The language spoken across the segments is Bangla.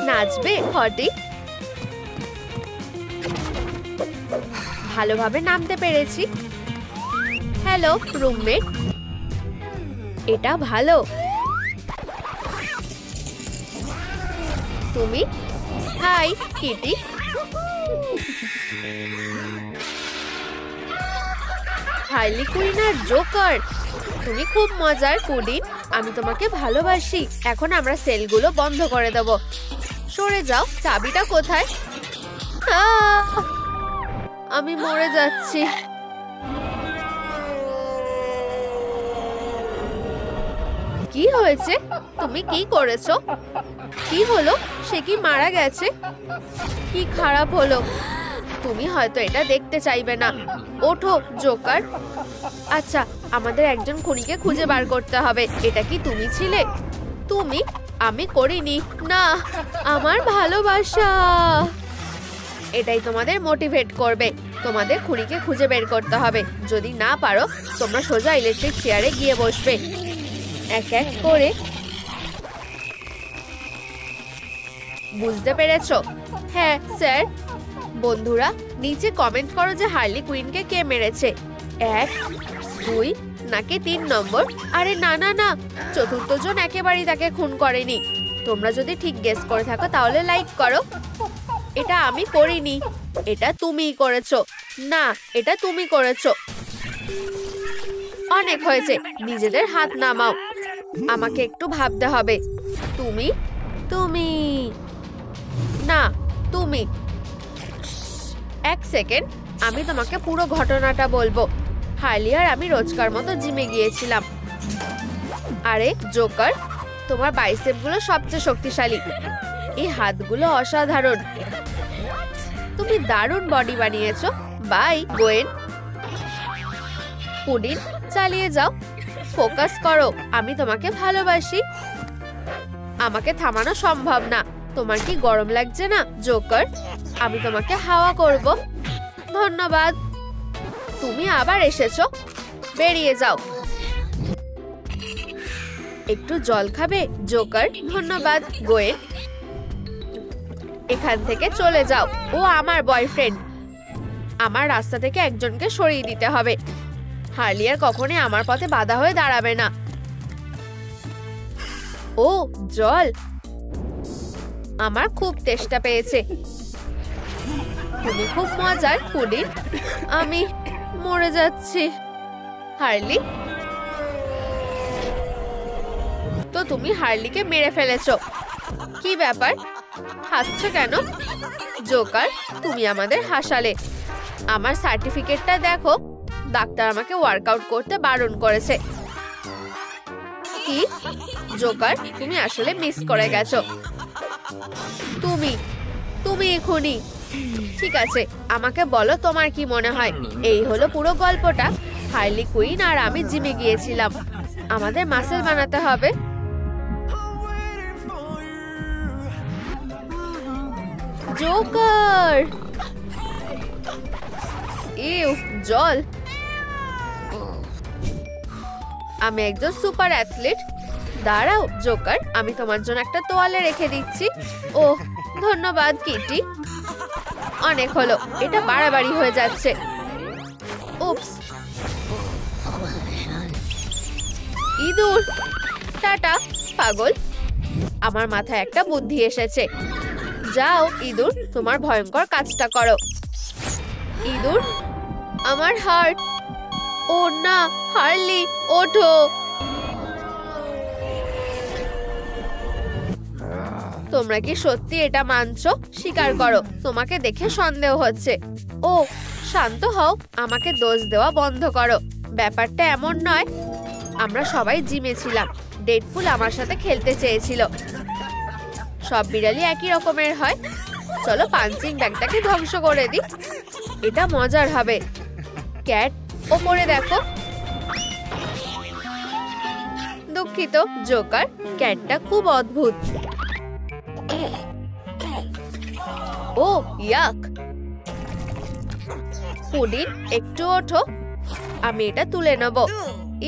নাচবে হটি? ভালোভাবে নামতে পেরেছি। Hello roommate. এটা ভালো। তুমি? Hi Kitty. হার্লি কুইন আর জোকার, তুমি খুব মজার পুডিন। আমি তোমাকে ভালোবাসি। এখন আমরা সেলগুলো বন্ধ করে দেব। সরে যাও। চাবিটা কোথায়? আমি মরে যাচ্ছি। কি হয়েছে? তুমি কি করেছো? কি হলো? সে কি মারা গেছে? কি খারাপ হলো। তুমি হয়তো এটা দেখতে চাইবে না। ওঠো জোকার। আচ্ছা, আমাদের একজন খুনিকে খুঁজে বার করতে হবে। এটা কি তুমি ছিলে? তুমি? আমি করিনি। না, আমার ভালোবাসা। এটাই তোমাদের মোটিভেট করবে। তোমাদের খুনিকে খুঁজে বের করতে হবে। যদি না পারো, তোমরা সোজা ইলেকট্রিক চেয়ারে গিয়ে বসবে। এক এক করে। বুঝতে পেরেছো? হ্যাঁ স্যার। বন্ধুরা নিচে কমেন্ট করো যে হার্লি কুইনকে কে মেরেছে। 1, 2 নাকি 3 নম্বর? আরে না না না, চতুর্থ জন একেবারেই তাকে খুন করেনি। তোমরা যদি ঠিক গেস করে থাকো তাহলে লাইক করো। এটা আমি করিনি। এটা তুমিই করেছো। না, এটা তুমি করেছো। অনেক হয়েছে, নিজেদের হাত নামাও। আমাকে একটু ভাবতে হবে। তুমি? তুমি না, তুমি। 1 সেকেন্ড, আমি তোমাকে পুরো ঘটনাটা বলবো। হার্লি আর আমি রোজকার মতো জিমে গিয়েছিলাম। আরে জোকার, তোমার বাইসেপগুলো সবচেয়ে শক্তিশালী। এই হাতগুলো অসাধারণ। তুমি দারুণ বডি বানিয়েছো। By Gwyn. পুডিন চালিয়ে যাও। ফোকাস করো। আমি তোমাকে ভালোবাসি। আমাকে থামানো সম্ভব না। তোমার কি গরম লাগছে না জোকার? আমি তোমাকে হাওয়া করব। ধন্যবাদ। তুমি আবার এসেছো। বেরিয়ে যাও। একটু জল খাবে জোকার? ধন্যবাদ গোয়েন। এখান থেকে চলে যাও। ও আমার বয়ফ্রেন্ড। আমার রাস্তা থেকে একজনকে সরিয়ে দিতে হবে। হার্লি আর কখনোই আমার পথে বাধা হয়ে দাঁড়াবে না। ও জল। আমার খুব তেষ্টা পেয়েছে। তুমি খুব মজার পুডিন। আমি মরে যাচ্ছি। হার্লি? তো তুমি হার্লিকে মেরে ফেলেছো। কি ব্যাপার? হাসছো কেন? জোকার, তুমি আমাদের হাসালে। আমার সার্টিফিকেটটা দেখো। ডাক্তার আমাকে ওয়ার্কআউট করতে বারণ করেছে। কি? জোকার, তুমি আসলে মিস করে গেছো। তুমি এখনই। ঠিক আছে, আমাকে বলো তোমার কি মনে হয়। এই হলো পুরো গল্পটা। হার্লি কুইন আর আমি জিমে গিয়েছিলাম। আমাদের মাসেল বানাতে হবে। জোকার! ইউ, জল। আমি একজন সুপার অ্যাথলিট। দাঁড়াও জোকার, আমি তোমার জন্য একটা তোয়ালে রেখে দিচ্ছি। ওহ ধন্যবাদ কিটি। অনেক হলো, এটা বাড়াবাড়ি হয়ে যাচ্ছে। উপস। ইঁদুর! টাটা পাগল। আমার মাথায় একটা বুদ্ধি এসেছে। যাও ইঁদুর, তোমার ভয়ঙ্কর কাজটা করো। ইঁদুর, আমার হার্ট। ও না, হার্লি ওঠো। তোমরা কি সত্যি এটা মানছো? স্বীকার করো, তোমাকে দেখে সন্দেহ হচ্ছে। ও শান্ত হও, আমাকে দোষ দেওয়া বন্ধ করো। ব্যাপারটা এমন নয়। আমরা সবাই জিমে ছিলাম। ডেডপুল আমার সাথে খেলতে চেয়েছিল। সব বিড়ালই একই রকমের হয়। চলো পাঞ্চিং ব্যাগটাকে ধ্বংস করে দিই। এটা মজার হবে। ক্যাট, ওপরে দেখো। দুঃখিত জোকার, ক্যাটটা খুব অদ্ভুত। ও ইয়াক। পুডিন একটু ওঠো। আমি এটা তুলে নেব।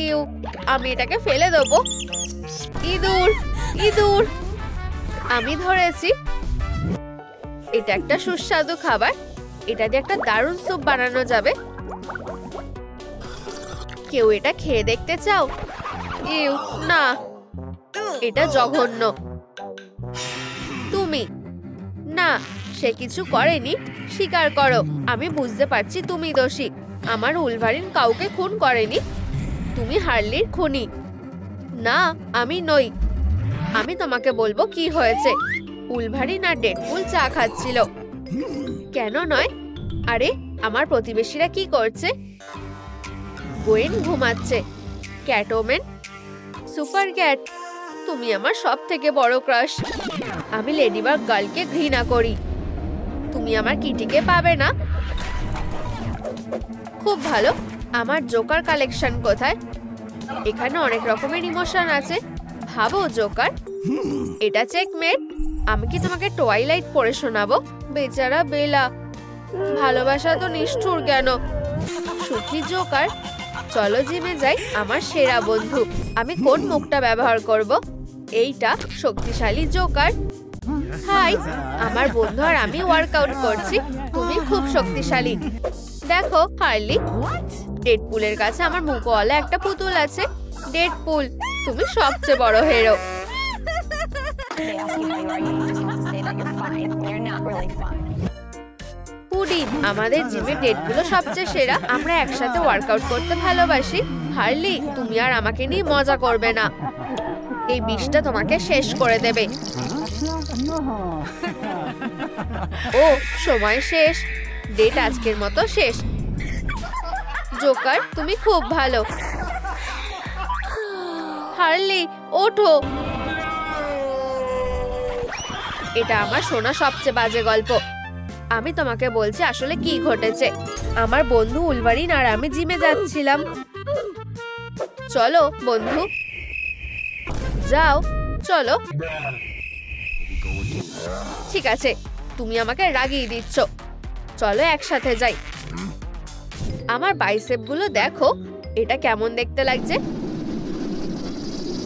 ইউ, আমি এটাকে ফেলে দেবো। ইঁদুর! ইঁদুর! আমি ধরেছি। এটা একটা সুস্বাদু খাবার। এটা দিয়ে একটা দারুণ স্যুপ বানানো যাবে। কেউ এটা খেয়ে দেখতে চাও? ইউ, না, এটা জঘন্য। তুমি? না, সে কিছু করেনি। স্বীকার করো। আমি বুঝতে পারছি তুমি দোষী। আমার উলভারিন কাউকে খুন করেনি। তুমি হার্লির খুনি। না, আমি নই। আমি তোমাকে বলবো কি হয়েছে। উলভারিন আর ডেডপুল চা খাচ্ছিল। কেন নয়? আরে, আমার প্রতিবেশীরা কি করছে? গোয়েন ঘুমাচ্ছে। ক্যাটওম্যান, সুপার ক্যাট, তুমি আমার সব থেকে বড় ক্রাশ। আমি লেডিবাগ গার্লকে ঘৃণা করি। তুমি আমার কিটিকে পাবে না। খুব ভালো। আমার জোকার কালেকশন কোথায়? এখানে অনেক রকমের ইমোশন আছে। ভাবো জোকার। এটা চেকমেট। আমি কি তোমাকে টুয়াইলাইট পড়ে শোনাবো? বেচারা বেলা। ভালোবাসা তো নিষ্ঠুর কেন? সুখী জোকার। চলো জিমে যাই। আমার সেরা বন্ধু। আমি কোন মুখটা ব্যবহার করব? এইটা। শক্তিশালী জোকার। হাই, আমার বন্ধু আর আমি ওয়ার্কআউট করছি। তুমি খুব শক্তিশালী। দেখো হার্লি, ডেডপুলের কাছে আমার মুখওয়ালা একটা পুতুল আছে। ডেডপুল, তুমি সবচেয়ে বড় হিরো। পুডিন, আমাদের জিমে ডেডপুলও সবচেয়ে সেরা। আমরা একসাথে ওয়ার্কআউট করতে ভালোবাসি। হার্লি, তুমি আর আমাকে নিয়ে মজা করবে না। এই বিষটা তোমাকে শেষ করে দেবে। ও, সময় শেষ। ডেট আজকের মতো শেষ। জোকার, তুমি খুব ভালো। হার্লি, ওঠো। এটা আমার শোনা সবচেয়ে বাজে গল্প। আমি তোমাকে বলছি আসলে কি ঘটেছে। আমার বন্ধু উলভারিন আর আমি জিমে যাচ্ছিলাম। চলো বন্ধু, যাও। চলো। ঠিক আছে, তুমি আমাকে রাগিয়ে দিচ্ছ। চলো একসাথে যাই। আমার বাইসেপ গুলো দেখো। এটা কেমন দেখতে লাগছে?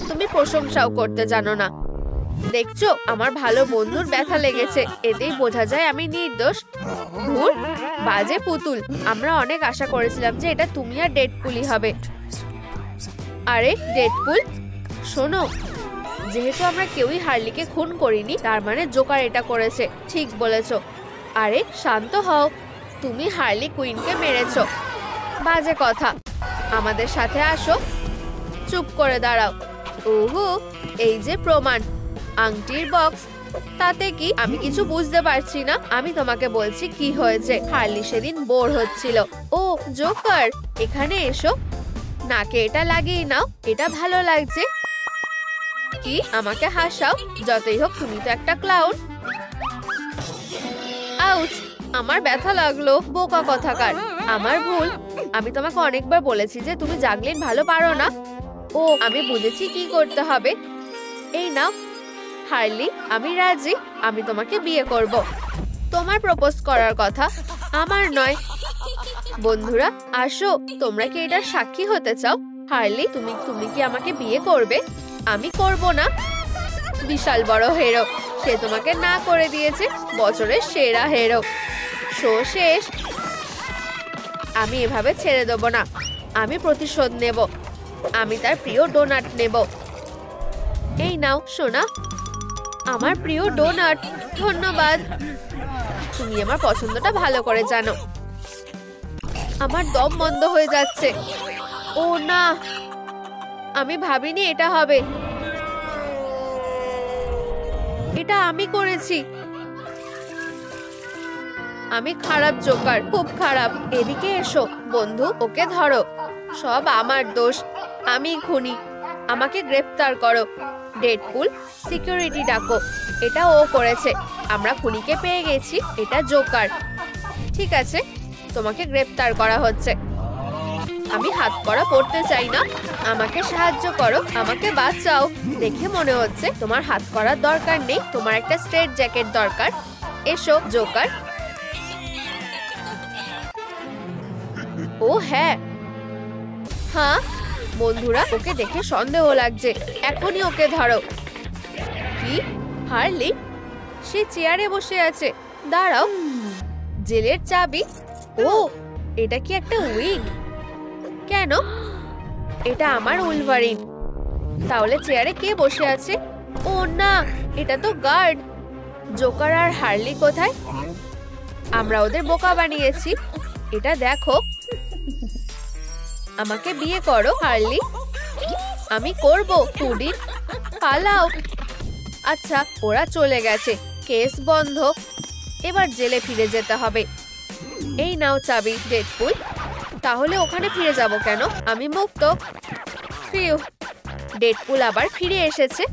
তুমি প্রশংসাও করতে জানো না। দেখছো, আমার ভালো বন্ধুর ব্যথা লেগেছে। এতেই বোঝা যায় আমি নির্দোষ। ধুর, বাজে পুতুল। আমরা অনেক আশা করেছিলাম যে এটা তুমি আর ডেডপুলই হবে। আরে ডেডপুল, শোনো, যেহেতু আমরা কেউই হার্লিকে খুন করিনি, তার মানে জোকার এটা করেছে। ঠিক বলেছো। আরে শান্ত হও। তুমি হার্লি কুইনকে মেরেছো। বাজে কথা। আমাদের সাথে আসো। চুপ করে দাঁড়াও। ওহো, এই যে প্রমাণ। আংটির বক্স। তাতে কি? আমি কিছু বুঝতে পারছি না। আমি তোমাকে বলছি কি হয়েছে। হার্লি সেদিন বোর হচ্ছিল। ও জোকার, এখানে এসো। নাকে এটা লাগিয়ে নাও। এটা ভালো লাগছে। কি? আমাকে হাসাও? যতই হোক তুমি তো একটা ক্লাউন। আউচ, আমার ব্যথা লাগলো। বোকা কথাকার। আমার ভুল। আমি তোমাকে অনেকবার বলেছি যে তুমি জাগলিন ভালো পারো না। ও, আমি বুঝেছি কি করতে হবে। এই নাও হার্লি, আমি রাজি। আমি তোমাকে বিয়ে করব। তোমার প্রপোজ করার কথা, আমার নয়। বন্ধুরা আসো, তোমরা কি এটার সাক্ষী হতে চাও? হার্লি, তুমি কি আমাকে বিয়ে করবে? আমি করব না। বিশাল বড় হিরো, সে তোমাকে না করে দিয়েছে। বছরের সেরা হিরো। শো শেষ। আমি এভাবে ছেড়ে দেব না। আমি প্রতিশোধ নেব। আমি তার প্রিয় ডোনাট নেব। এই নাও সোনা, আমার প্রিয় ডোনাট। ধন্যবাদ। তুমি আমার পছন্দটা ভালো করে জানো। আমার দম বন্ধ হয়ে যাচ্ছে। ও না, আমি ভাবিনি এটা হবে। এটা আমি করেছি। আমি খারাপ জোকার, খুব খারাপ। এদিকে এসো বন্ধু, ওকে ধরো। সব আমার দোষ। আমি খুনি। আমাকে গ্রেফতার করো। ডেডপুল, সিকিউরিটি ডাকো। এটা ও করেছে। আমরা খুনিকে পেয়ে গেছি। এটা জোকার। ঠিক আছে, তোমাকে গ্রেফতার করা হচ্ছে। আমি হাত করা পড়তে চাই না। আমাকে সাহায্য করো। আমাকে বাঁচাও। দেখে মনে হচ্ছে তোমার হাত করার দরকার নেই। তোমার একটা স্ট্রেট জ্যাকেট দরকার। এসো জোকার। ও হ্যাঁ, হ্যাঁ বন্ধুরা, ওকে দেখে সন্দেহ লাগছে। এখনই ওকে ধরো। কি? হার্লি, সে চেয়ারে বসে আছে। দাঁড়াও, জেলের চাবি। ও, এটা কি একটা উইগ? কেন? এটা আমার উলভারিন। তাহলে চেয়ারে কে বসে আছে? ও না, এটা তো গার্ড। জোকার আর হার্লি কোথায়? আমরা ওদের বোকা বানিয়েছি। এটা দেখো। আমাকে বিয়ে করো হার্লি। আমি করব। টুডি পালাও। আচ্ছা, ওরা চলে গেছে, কেস বন্ধ। এবার জেলে ফিরে যেতে হবে। এই নাও চাবি ডেডপুল। তাহলে ওখানে ফিরে যাব কেন? আমি মুক্ত। ফিউ, ডেডপুল আবার ফিরে এসেছে।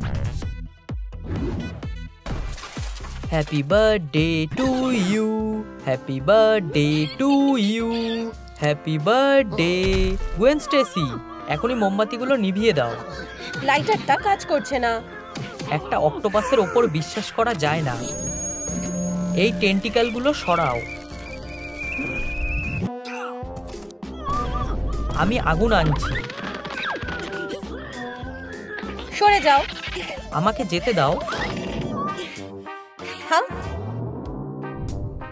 Happy birthday to you, happy birthday to you, happy birthday. Gwen Stacy, এখনই মোমবাতিগুলো নিভিয়ে দাও। লাইটারটা কাজ করছে না। একটা অক্টোপাসের ওপর বিশ্বাস করা যায় না। এই টেন্টিকেলগুলো সরাও। আমি আগুন আনছি। সরে যাও। আমাকে যেতে দাও। হ্যাঁ,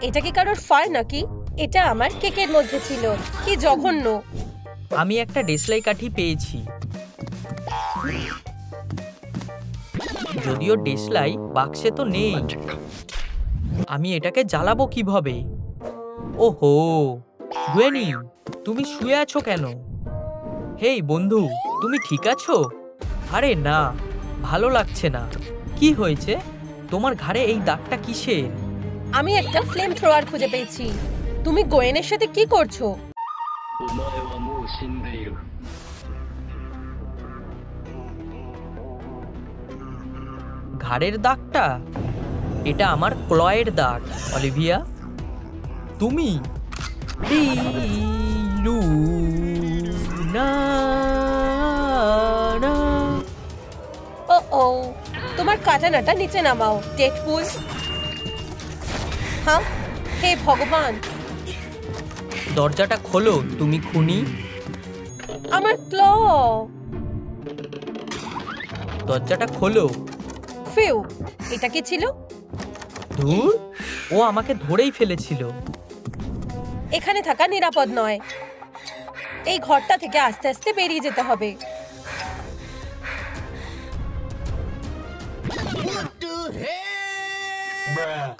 এটা কি কারোর ফার নাকি? এটা আমার কেকের মধ্যে ছিল। কি জঘন্য। আমি একটা দেশলাই কাঠি পেয়েছি। যদিও দেশলাই বাক্সে তো নেই। আমি এটাকে জ্বালাবো কিভাবে? ওহো, গুয়েনি, তুমি শুয়ে আছো কেন? হেই বন্ধু, তুমি ঠিক আছো? আরে না, ভালো লাগছে না। কি হয়েছে? তোমার ঘাড়ে এই দাগটা কিসের? আমি একটা ফ্লেম থ্রোয়ার খুঁজে পেয়েছি। তুমি গোয়েনের সাথে কি করছো? ঘাড়ের দাগটা? এটা আমার ক্লয়ের দাগ, অলিভিয়া। তুমি ও, তোমার কাটানাটা নিচে নামাও ডেডপুল। হ্যাঁ, হে ভগবান। দরজাটা খোলো, তুমি খুনি। আমার ক্ল। দরজাটা খোলো। ফিউ, এটা কি ছিল? ধুর, ও আমাকে ধরেই ফেলেছিল। এখানে থাকা নিরাপদ নয়। এই ঘরটা থেকে আস্তে আস্তে বেরিয়ে যেতে হবে।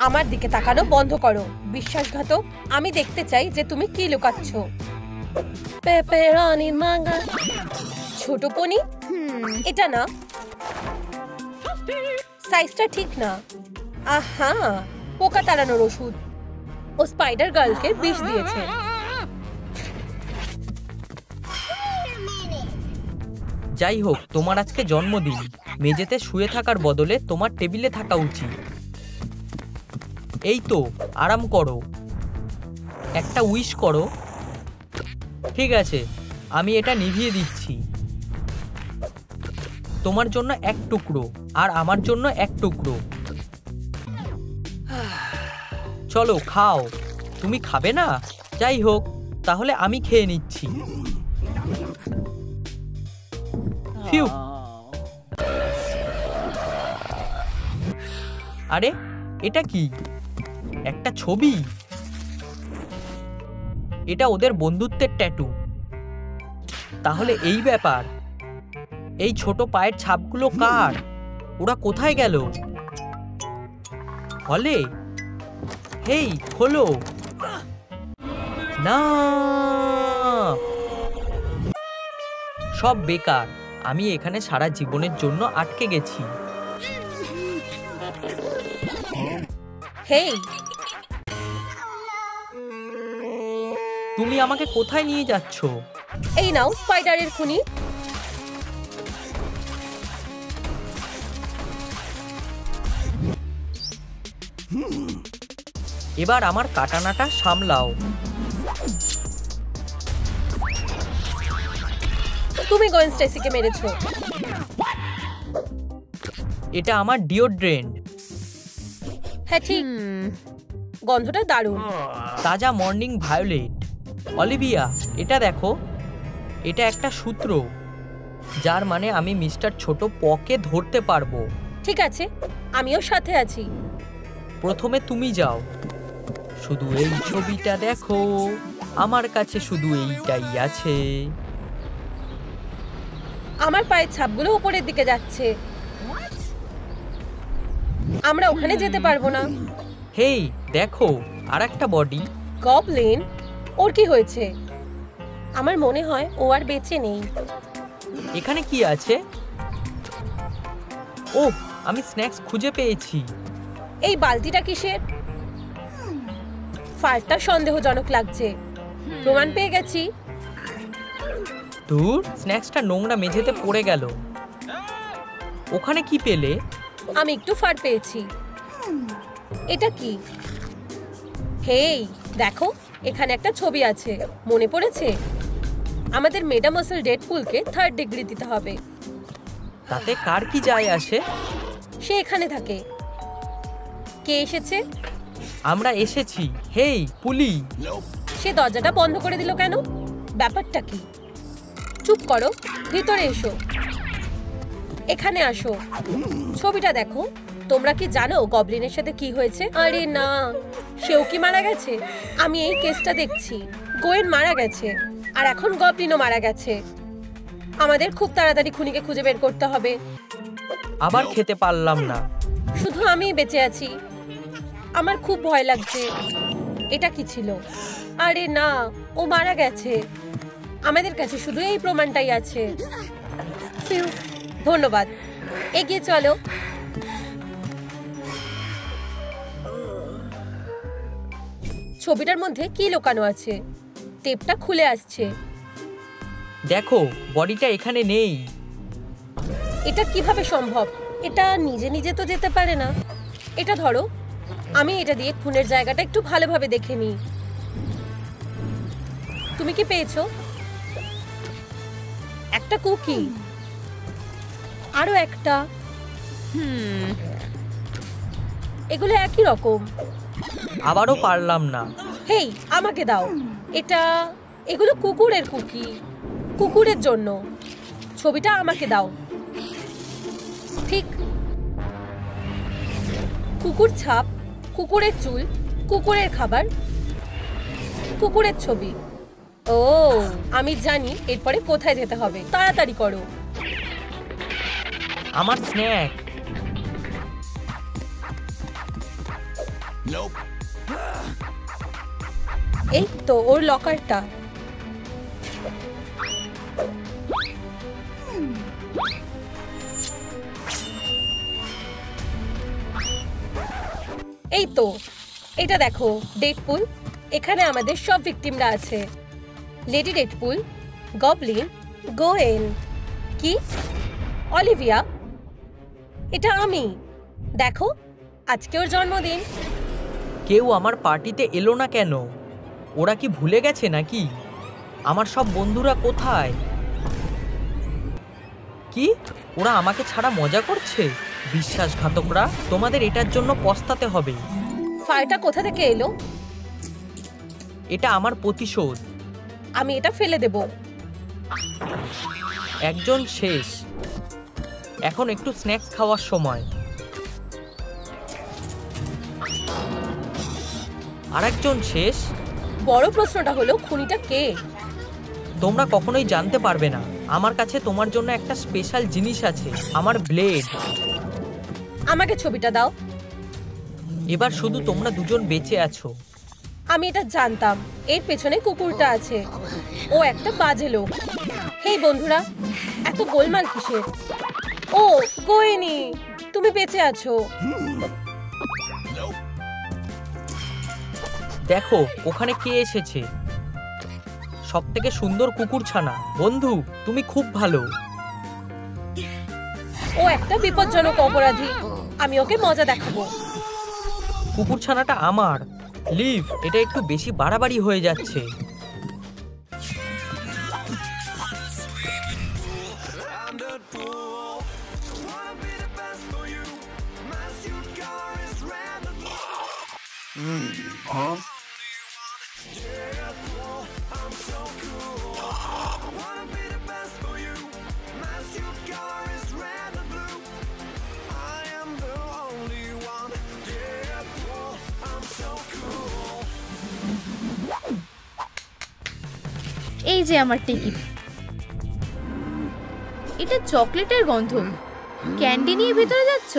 আমার দিকে তাকানো বন্ধ করো, বিশ্বাসঘাতক। আমি দেখতে চাই যে তুমি কি লুকাচ্ছ। Pepperoni manga. ছোট পনি? এটা না, সাইজটা ঠিক না। আহা, পোকা তাড়ানোর ওষুধ। ও স্পাইডার গার্লকে বিষ দিয়েছে। যাই হোক, তোমার আজকে জন্মদিন। মেঝেতে শুয়ে থাকার বদলে তোমার টেবিলে থাকা উচিত। এই তো, আরাম করো। একটা উইশ করো। ঠিক আছে, আমি এটা নিভিয়ে দিচ্ছি। তোমার জন্য এক টুকরো, আর আমার জন্য এক টুকরো। চলো খাও। তুমি খাবে না? যাই হোক, তাহলে আমি খেয়ে নিচ্ছি। ফিউ। আরে, এটা কি? একটা ছবি। এটা ওদের বন্ধুত্বের ট্যাটু। তাহলে এই ব্যাপার। এই ছোট পায়ের ছাপগুলো কার? ওরা কোথায় গেল? হলে? হেই, খোলো না। সব বেকার। আমি এখানে সারা জীবনের জন্য আটকে গেছি। হেই, তুমি আমাকে কোথায় নিয়ে যাচ্ছ? এই নাও স্পাইডারের খুনি। এবার আমার কাটানাটা সামলাও। তুমি গোয়েন স্টেসিকে মেরেছো। এটা আমার ডিওড্রেন্ট। হ্যাঁ ঠিক, গন্ধটা দারুণ। তাজা মর্নিং ভায়োলেট। অলিভিয়া, এটা দেখো। এটা একটা সূত্র, যার মানে আমি মিস্টার ছোট পকে ধরতে পারবো। ঠিক আছে, আমিও সাথে আছি। প্রথমে তুমি যাও। শুধু এই ছবিটা দেখো, আমার কাছে শুধু এইটাই আছে। আমার পায়ের ছাপগুলো উপরের দিকে যাচ্ছে। আমরা ওখানে যেতে পারবো না। হেই দেখো, আর একটা বডি। গবলিন, ওর কি হয়েছে? আমার মনে হয় ও আর বেঁচে নেই। এখানে কি আছে? ওহ, আমি স্ন্যাক্স খুঁজে পেয়েছি। এই বালতিটা কিসের? ফায়ারটা সন্দেহজনক লাগছে। প্রমাণ পেয়ে গেছি। ধুর, স্ন্যাক্সটা নোংরা মেঝেতে পড়ে গেল। ওখানে কি পেলে? আমি একটু ফার পেয়েছি। এটা কি? হেই দেখো, এখানে একটা ছবি আছে। মনে পড়েছে? আমাদের মেডামসেল ডেডপুলকে 3rd ডিগ্রি দিতে হবে। তাতে কার কি যায় আসে? সে এখানে থাকে। কে এসেছে? আমরা এসেছি। হেই পুলি। সে দরজাটা বন্ধ করে দিল কেন? ব্যাপারটা কি? চুপ করো, ভিতরে এসো। এখানে আসো। ছবিটা দেখো। তোমরা কি জানো গবলিনের সাথে কি হয়েছে? আরে না, সেও কি মারা গেছে? আমি এই কেসটা দেখছি। গোয়েন মারা গেছে, আর এখন গবলিনও মারা গেছে। আমাদের খুব তাড়াতাড়ি খুনিকে খুঁজে বের করতে হবে। আবার খেতে পারলাম না। শুধু আমিই বেঁচে আছি। আমার খুব ভয় লাগছে। এটা কি ছিল? আরে না, ও মারা গেছে। আমাদের কাছে শুধু এই প্রমাণটাই আছে। ফিউ, ধন্যবাদ। এগিয়ে চলো। ছবিটার মধ্যে কি লুকানো আছে? টেপটা খুলে আসছে। দেখো, বডিটা এখানে নেই। এটা কিভাবে সম্ভব? এটা নিজে নিজে তো যেতে পারে না। এটা ধরো, আমি এটা দিয়ে খুনের জায়গাটা একটু ভালোভাবে দেখে নিই। তুমি কি পেয়েছো? একটা কুকি, আরো একটা। এগুলো একই রকম। আবারও পারলাম না। হেই, আমাকে দাও এটা। এগুলো কুকুরের কুকি, কুকুরের জন্য। ছবিটা আমাকে দাও। ঠিক, কুকুর ছাপ, কুকুরের চুল, কুকুরের খাবার, কুকুরের ছবি। ও, আমি জানি এরপরে কোথায় যেতে হবে। তাড়াতাড়ি করো। আমার স্ন্যাক। এই তো ওর লকারটা। এই তো, এটা দেখো ডেডপুল। এখানে আমাদের সব ভিকটিমরা আছে। Lady Deadpool, Goblin, Gwyn. কি? অলিভিয়া? এটা আমি। দেখো, আজকে ওর জন্মদিন। কেউ আমার পার্টিতে এলো না কেন? ওরা কি ভুলে গেছে নাকি? আমার সব বন্ধুরা কোথায়? কি, ওরা আমাকে ছাড়া মজা করছে? বিশ্বাসঘাতকরা, তোমাদের এটার জন্য পস্তাতে হবে। ফায়ারটা কোথা থেকে এলো? এটা আমার প্রতিশোধ। আমি এটা ফেলে দেব। একজন শেষ। এখন একটু স্ন্যাক্স খাওয়ার সময়। আরেকজন শেষ। বড় প্রশ্নটা হলো খুনিটা কে? তোমরা কখনোই জানতে পারবে না। আমার কাছে তোমার জন্য একটা স্পেশাল জিনিস আছে, আমার ব্লেড। আমাকে ছবিটা দাও। এবার শুধু তোমরা দুজন বেঁচে আছো। আমি এটা জানতাম। এর পেছনে কুকুরটা আছে। ও একটা বাজে লোক। হেই বন্ধুরা, এত গোলমাল কিসের? ও গোয়েনি, তুমি বেঁচে আছো। দেখো, ওখানে কে এসেছে। সবথেকে সুন্দর কুকুরছানা। বন্ধু, তুমি খুব ভালো। ও একটা বিপজ্জনক অপরাধী। আমি ওকে মজা দেখাবো। কুকুরছানাটা আমার। লিভ, এটা একটু বেশি বাড়াবাড়ি হয়ে যাচ্ছে। এই যে আমার টিকিট। এটা চকলেটের গন্ধ। ক্যান্ডি নিয়ে ভিতরে যাচ্ছ?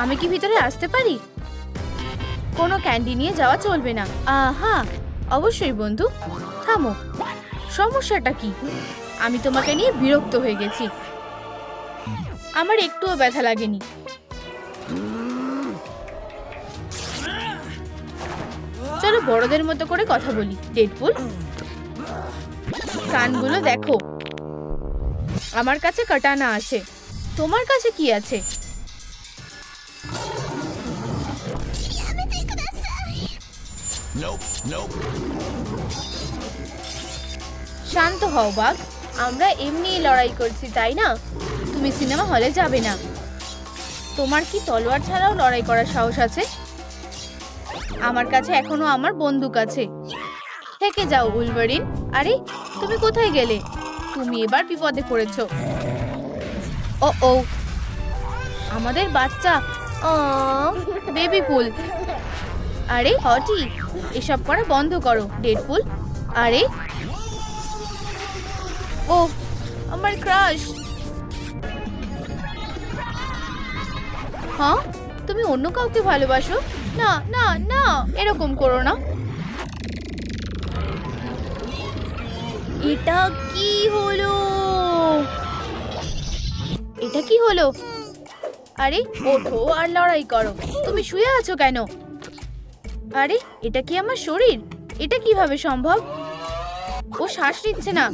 আমি কি ভিতরে আসতে পারি? কোনো ক্যান্ডি নিয়ে যাওয়া চলবে না। আহা, অবশ্যই বন্ধু, থামো। সমস্যাটা কি? আমি তোমাকে নিয়ে বিরক্ত হয়ে গেছি। আমার একটুও ব্যথা লাগেনি। চলো বড়দের মতো করে কথা বলি। ডেডপুল, কানগুলো দেখো। আমার কাছে কাটানা আছে, তোমার কাছে কি আছে? শান্ত হও বাঘ, আমরা এমনিই লড়াই করছি, তাই না? তুমি সিনেমা হলে যাবে না। তোমার কি তলোয়ার ছাড়াও লড়াই করার সাহস আছে? আমার কাছে এখনো আমার বন্দুক আছে। থেকে যাও উলভারিন। আরে তুমি কোথায় গেলে? তুমি এবার বিপদে পড়েছো। ও ও, আমাদের বাচ্চা বেবি পুল। আরে হটি, এসব করা বন্ধ করো ডেডপুল। আরে ও, আমার ক্রাশ। হ্যাঁ, তুমি অন্য কাউকে ভালোবাসো? না না না, এরকম করো না। এটা কি হলো? এটা কি হলো? আরে ওঠো আর লড়াই করো। তুমি শুয়ে আছো কেন? আরে এটা কি আমার শরীর? এটা কিভাবে সম্ভব? ও শ্বাস নিচ্ছে না।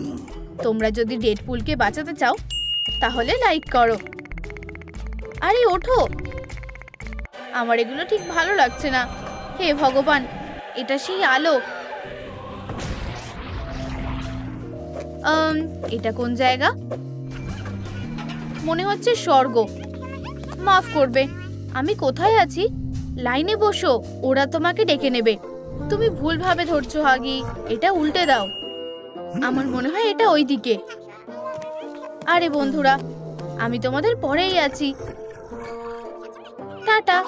তোমরা যদি ডেডপুলকে বাঁচাতে চাও তাহলে লাইক করো। আরে ওঠো। আমার এগুলো ঠিক ভালো লাগছে না। হে ভগবান, এটা সেই আলো। এটা কোন জায়গা? মনে হচ্ছে স্বর্গ। মাফ করবে, আমি কোথায় আছি? লাইনে বসো, ওরা তোমাকে ডেকে নেবে। তুমি ভুলভাবে ধরছো হাগি, এটা উল্টে দাও। আমার মনে হয় এটা ওই দিকে। আরে বন্ধুরা, আমি তোমাদের পরেই আছি। টাটা।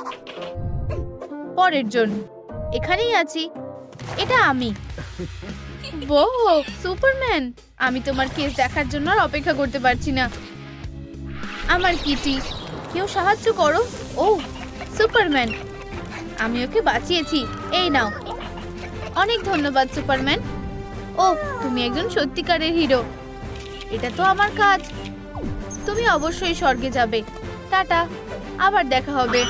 পরের জন, এখানেই আছি। এটা আমি। ও সুপারম্যান, আমি তোমার কেস দেখার জন্য আর অপেক্ষা করতে পারছি না। আমার কিটি, কেউ সাহায্য করো। ও সুপারম্যান, আমি ওকে বাঁচিয়েছি। এই নাও। অনেক ধন্যবাদ সুপারম্যান। ও, তুমি একজন সত্যিকারের হিরো। এটা তো আমার কাজ। তুমি অবশ্যই স্বর্গে যাবে। টাটা, আবার দেখা হবে।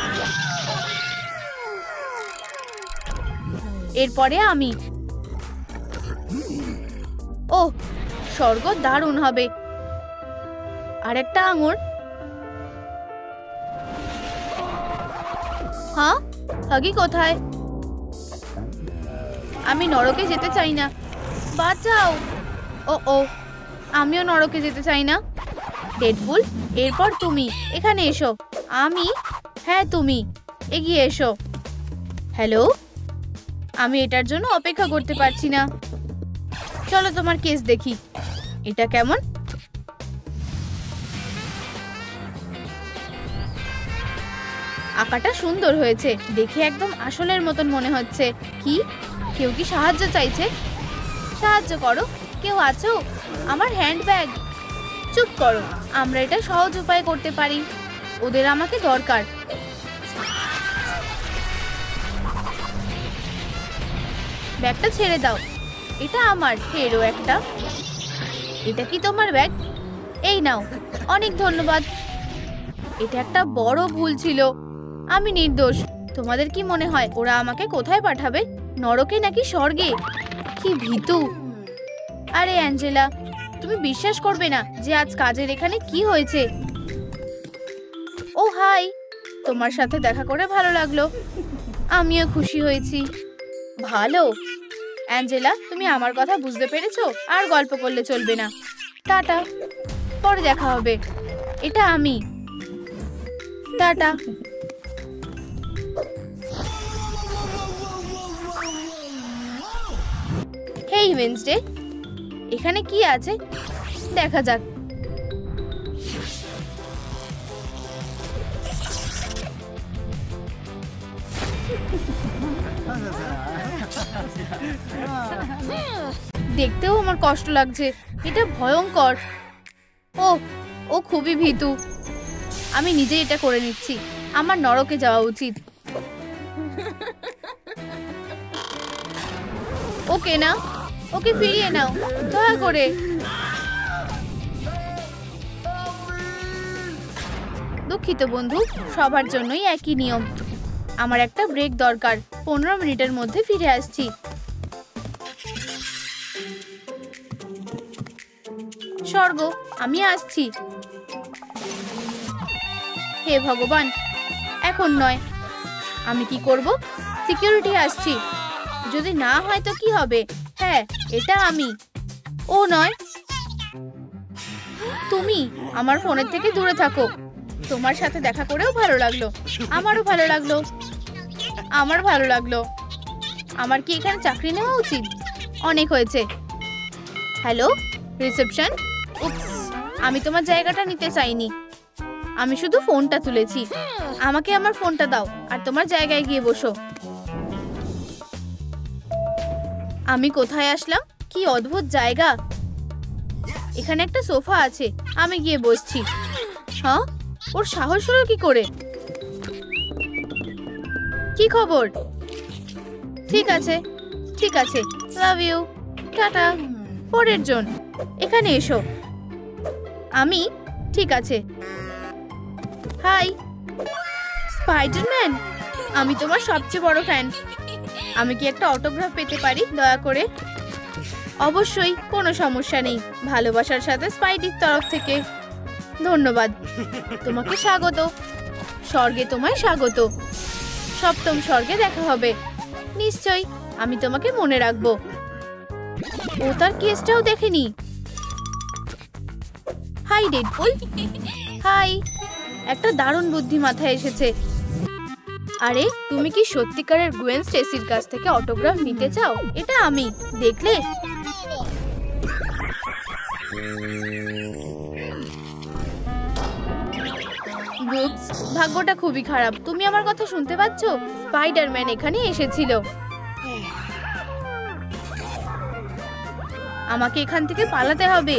এরপরে আমি। ও, স্বর্গ দারুণ হবে। আরেকটা আঙুর। হ্যাঁ, হাগি কোথায়? আমি নরকে যেতে চাই না, বাঁচাও। ও ও, আমিও নরকে যেতে চাই না। ডেডপুল, এরপর তুমি। এখানে এসো। আমি? হ্যাঁ তুমি, এগিয়ে এসো। হ্যালো, আমি এটার জন্য অপেক্ষা করতে পারছি না। চলো তোমার কেস দেখি। এটা কেমন? আঁকাটা সুন্দর হয়েছে, দেখে একদম আসলের মতন মনে হচ্ছে। কি, কেউ কি সাহায্য চাইছে? সাহায্য করো, কেউ আছো? আমার হ্যান্ডব্যাগ। চুপ করো, আমরা এটা সহজ উপায়ে করতে পারি। ওদের আমাকে দরকার। ব্যাগটা ছেড়ে দাও। এটা আমার হেরো একটা। এটা কি তোমার ব্যাগ? এই নাও। অনেক ধন্যবাদ। এটা একটা বড় ভুল ছিল। আমি নির্দোষ। তোমাদের কি মনে হয় ওরা আমাকে কোথায় পাঠাবে? নরকে নাকি স্বর্গে? কি ভীতু। আরে অ্যাঞ্জেলা, তুমি বিশ্বাস করবে না যে আজ কাজের এখানে কি হয়েছে। ও হাই, তোমার সাথে দেখা করে ভালো লাগলো। আমিও খুশি হয়েছি। ভালো। অ্যাঞ্জেলা, তুমি আমার কথা বুঝতে পেরেছো? আর গল্প করলে চলবে না। টাটা, পরে দেখা হবে। এটা আমি। টাটা। হেই ওয়েডনেসডে, এখানে কি আছে দেখা যাক। দেখতেও আমার কষ্ট লাগছে, এটা ভয়ঙ্কর। ও ও খুবই ভীতু। আমি নিজে এটা করে নিচ্ছি, আমার নরকে যাওয়া উচিত। ওকে না, ওকে ফিরিয়ে নাও দয়া করে। দুঃখিত বন্ধু, সবার জন্যই একই নিয়ম। আমার একটা ব্রেক দরকার, 15 মিনিটের মধ্যে ফিরে আসছি। স্বর্গ, আমি আসছি। হে ভগবান, এখন নয়। আমি কি করব? সিকিউরিটি আসছি। যদি না হয় তো কি হবে? হ্যাঁ, এটা আমি। ও নয়, তুমি আমার ফোনের থেকে দূরে থাকো। তোমার সাথে দেখা করেও ভালো লাগলো। আমারও ভালো লাগলো। আমার ভালো লাগলো। আমার কি এখানে চাকরি নেওয়া উচিত? অনেক হয়েছে। Hello, reception. উপস, আমি তোমার জায়গাটা নিতে চাইনি। আমি শুধু ফোনটা তুলেছি। আমাকে আমার ফোনটা দাও আর তোমার জায়গায় গিয়ে বসো। আমি কোথায় আসলাম? কি অদ্ভুত জায়গা। এখানে একটা সোফা আছে, আমি গিয়ে বসছি। হ্যাঁ, ওর সাহস হলো কি করে? কি খবর? ঠিক আছে, ঠিক আছে, লাভ ইউ, টাটা। পরের জন, এখানে এসো। আমি ঠিক আছে। হাই স্পাইডারম্যান, আমি তোমার সবচেয়ে বড় ফ্যান। আমি কি একটা অটোগ্রাফ পেতে পারি দয়া করে? অবশ্যই, কোনো সমস্যা নেই। ভালোবাসার সাথে স্পাইডির তরফ থেকে। ধন্যবাদ। তোমাকে স্বাগত। স্বর্গে তোমায় স্বাগত। সপ্তম স্বর্গে দেখা হবে। নিশ্চয়ই, আমি তোমাকে মনে রাখবো। ও তার কেসটাও দেখেনি। Hi Deadpool. হাই। একটা দারুণ বুদ্ধি মাথায় এসেছে। আরে, তুমি কি সত্যিকারের গুয়েন স্টেসির কাছ থেকে অটোগ্রাফ নিতে চাও? এটা আমি, দেখলে? ব্রুকস, ভাগ্যটা খুবই খারাপ। তুমি আমার কথা শুনতে পাচ্ছ? স্পাইডারম্যান এখানে এসেছিল। আমাকে এখান থেকে পালাতে হবে।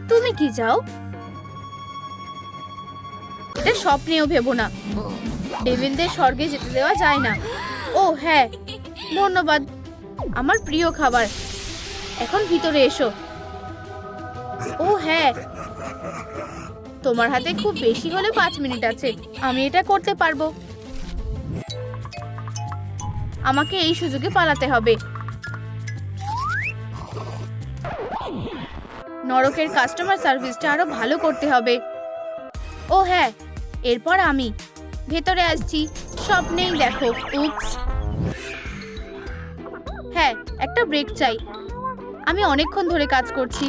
তুমি কি চাও? এটা স্বপ্নেও ভেবো না। ডেভিলদের স্বর্গে যেতে দেওয়া যায় না। ও হ্যাঁ, ধন্যবাদ। আমার প্রিয় খাবার। এখন ভিতরে এসো। ও হ্যাঁ, তোমার হাতে খুব বেশি হলে 5 মিনিট আছে। আমি এটা করতে পারবো। আমাকে এই সুযোগে পালাতে হবে। নরকের কাস্টমার সার্ভিসটা আরো ভালো করতে হবে। ও হ্যাঁ, এরপর আমি ভেতরে আসছি। স্বপ্নেই দেখো। উপস। হ্যাঁ, একটা ব্রেক চাই। আমি অনেকক্ষণ ধরে কাজ করছি।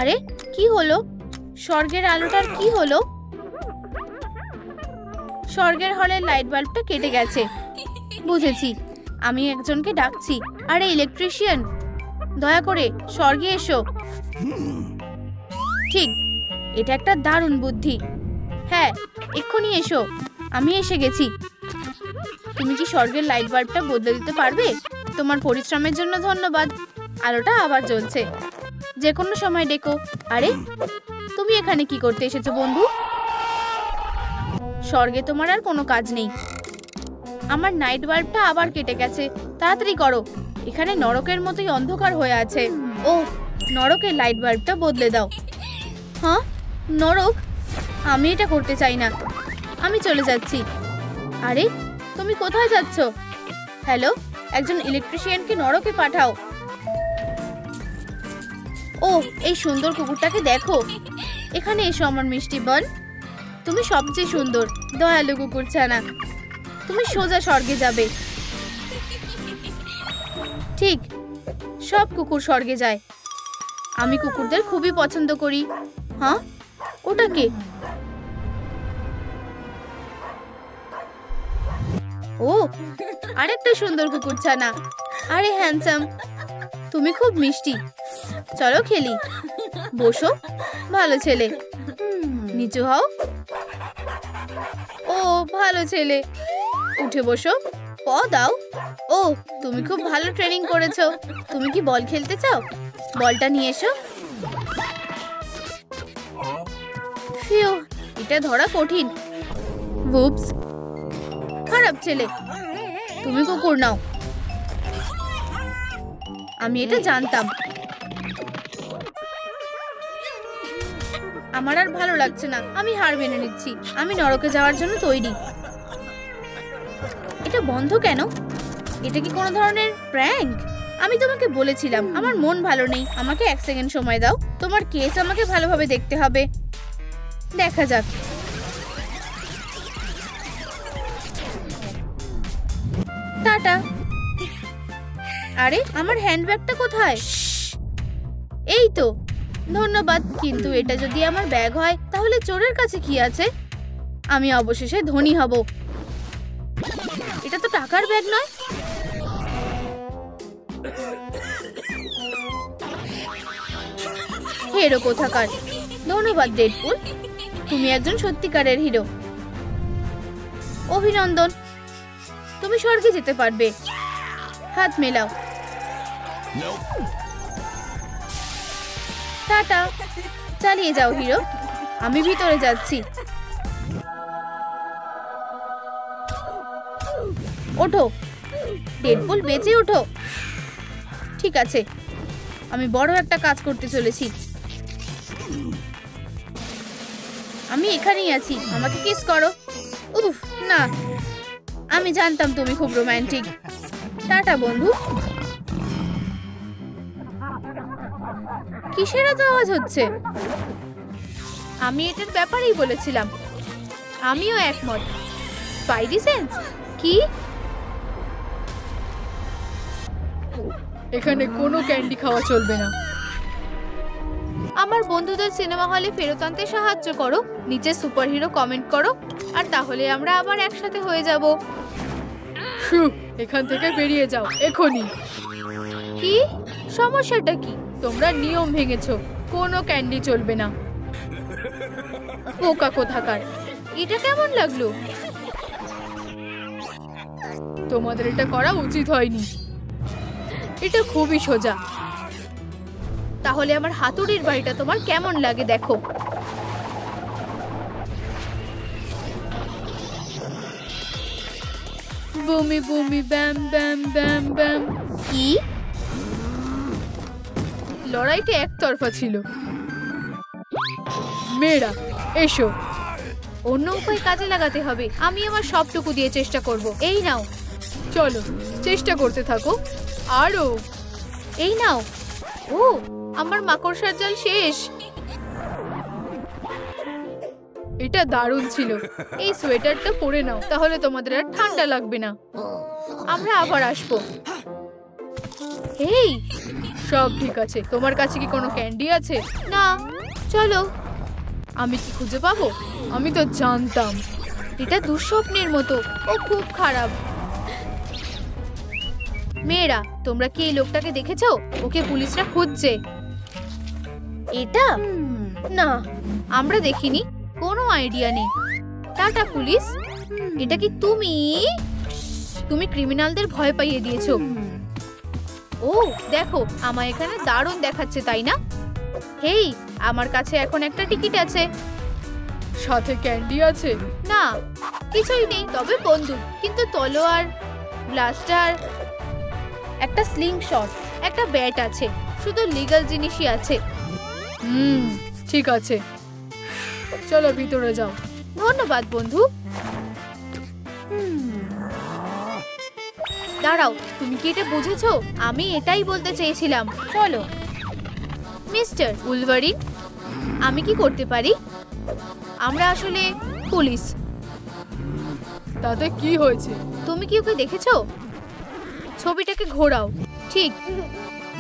আরে, কি হলো? স্বর্গের আলোটার কি হলো? স্বর্গের হলের লাইট বাল্বটা কেটে গেছে। বুঝেছি, আমি একজনকে ডাকছি। আরে ইলেকট্রিশিয়ান, দয়া করে স্বর্গে এসো। ঠিক, এটা একটা দারুণ বুদ্ধি। হ্যাঁ, এক্ষুনি এসো। আমি এসে গেছি। তুমি কি স্বর্গের লাইট বাল্বটা বদলে দিতে পারবে? তোমার পরিশ্রমের জন্য ধন্যবাদ। আলোটা আবার জ্বলছে। যে কোনো সময় ডেকো। আরে, তুমি এখানে কি করতে এসেছো বন্ধু? স্বর্গে তোমার আর কোনো কাজ নেই। আমার নাইট বাল্বটা আবার কেটে গেছে। তাড়াতাড়ি করো, এখানে নরকের মতোই অন্ধকার হয়ে আছে। ও, নরকের লাইট বাল্বটা বদলে দাও। হ্যাঁ, নরক? আমি এটা করতে চাই না। আমি চলে যাচ্ছি। আরে, তুমি কোথায় যাচ্ছ? হ্যালো, একজন ইলেকট্রিশিয়ানকে নরকে পাঠাও। ও, এই সুন্দর কুকুরটাকে দেখো। এখানে এসো আমার মিষ্টি বোন। তুমি সবচেয়ে সুন্দর, দয়ালু কুকুর ছানা। তুমি সোজা স্বর্গে যাবে। ঠিক, সব কুকুর স্বর্গে যায়। আমি কুকুরদের খুবই পছন্দ করি। হ্যাঁ, ওটা কে? ও, আরেকটা সুন্দর কুকুর ছানা। আরে হ্যান্ডসাম, তুমি খুব মিষ্টি। চলো খেলি। বসো, ভালো ছেলে। নিচু হও। ও, ভালো ছেলে। উঠে বসো। প দাও। ও, তুমি খুব ভালো ট্রেনিং করেছো। তুমি কি বল খেলতে চাও? বলটা নিয়ে এসো। ফিউ, এটা ধরা কঠিন। উপস, খারাপ ছেলে। তুমি কুকুর নাও। আমি এটা জানতাম। আমার আর ভালো লাগছে না। আমি হার মেনে নিচ্ছি। আমি নরকে যাওয়ার জন্য তৈরি। এটা বন্ধ কেন? এটা কি কোনো ধরনের প্র্যাঙ্ক? আমি তোমাকে বলেছিলাম আমার মন ভালো নেই। আমাকে 1 সেকেন্ড সময় দাও। তোমার কেস আমাকে ভালোভাবে দেখতে হবে। দেখা যাক। টাটা। আরে, আমার হ্যান্ডব্যাগটা কোথায়? এই তো। ধন্যবাদ, কিন্তু এটা যদি আমার ব্যাগ হয় তাহলে চোরের কাছে কি আছে? আমি অবশেষে ধনী হব। এটা তো টাকার ব্যাগ নয়। হিরো কোথাকার। ধন্যবাদ ডেডপুল, তুমি একজন সত্যিকারের হিরো। অভিনন্দন, তুমি স্বর্গে যেতে পারবে। হাত মেলাও। টাটা। চালিয়ে যাও হিরো। আমি ভিতরে যাচ্ছি। ওঠো ডেডপুল, বেঁচে ওঠো। ঠিক আছে, আমি বড় একটা কাজ করতে চলেছি। আমি এখানেই আছি। আমাকে কিস করো। উফ, না। আমি জানতাম তুমি খুব রোমান্টিক। টাটা বন্ধু। কিসের এত আওয়াজ হচ্ছে? আমি এটার ব্যাপারেই বলেছিলাম। আমিও একমত। স্পাইডি সেন্স কি? এখানে কোনো ক্যান্ডি খাওয়া চলবে না। আমার বন্ধুদের সিনেমা হলে ফেরত আনতে সাহায্য করো। নিচে সুপারহিরো কমেন্ট করো, আর তাহলে আমরা আবার একসাথে হয়ে যাব। এখান থেকে বেরিয়ে যাও এখনই। কি সমস্যাটা কি? তোমরা নিয়ম ভেঙেছো। কোনো ক্যান্ডি চলবে না। পোকা কোথাকার। এটা কেমন লাগলো? তোমাদের এটা করা উচিত হয়নি। এটা খুবই সোজা। তাহলে আমার হাতুড়ির বাড়িটা তোমার কেমন লাগে দেখো। বুমি বুমি ব্যাম ব্যাম ব্যাম ব্যাম। কি? লড়াইটা একতরফা ছিল। মেয়েরা এসো। অন্য উপায় কাজে লাগাতে হবে। আমি আমার সবটুকু দিয়ে চেষ্টা করব। এই নাও। চলো, চেষ্টা করতে থাকো। আরো। এই নাও। ও, আমার মাকড়সার জাল শেষ। এটা দারুণ ছিল। এই সোয়েটারটা পরে নাও, তাহলে তোমাদের আর ঠান্ডা লাগবে না। আমরা আবার আসবো। এই, সব ঠিক আছে। তোমার কাছে কি কোনো ক্যান্ডি আছে? না। চলো। আমি কি খুঁজে পাবো? আমি তো জানতাম। এটা দুঃস্বপ্নের মতো। ও খুব খারাপ। মেয়েরা, তোমরা কি এই লোকটাকে দেখেছো? ওকে পুলিশরা খুঁজছে। এটা না, আমরা দেখিনি। কোনো আইডিয়া নেই। Tata police. এটা কি তুমি? তুমি ক্রিমিনালদের ভয় পাইয়ে দিয়েছো। ও দেখো, আমায় এখানে দারুণ দেখাচ্ছে, তাই না? হেই, আমার কাছে এখন একটা টিকিট আছে। সাথে ক্যান্ডি আছে? না, কিছুই নেই, তবে বন্দুক, কিন্তু তলোয়ার, ব্লাস্টার, একটা স্লিং শট, একটা ব্যাট আছে। শুধু লিগ্যাল জিনিসই আছে। ঠিক আছে, চলো ভিতরে যাও। ধন্যবাদ বন্ধু। দাঁড়াও, তুমি কি এটা বুঝেছো? আমি এটাই বলতে চেয়েছিলাম। চলো মিস্টার উলভারিন, আমি কি করতে পারি? আমরা আসলে পুলিশ। তাতে কি হয়েছে? তুমি কি ওকে দেখেছো? ছবিটাকে ঘোরাও। ঠিক।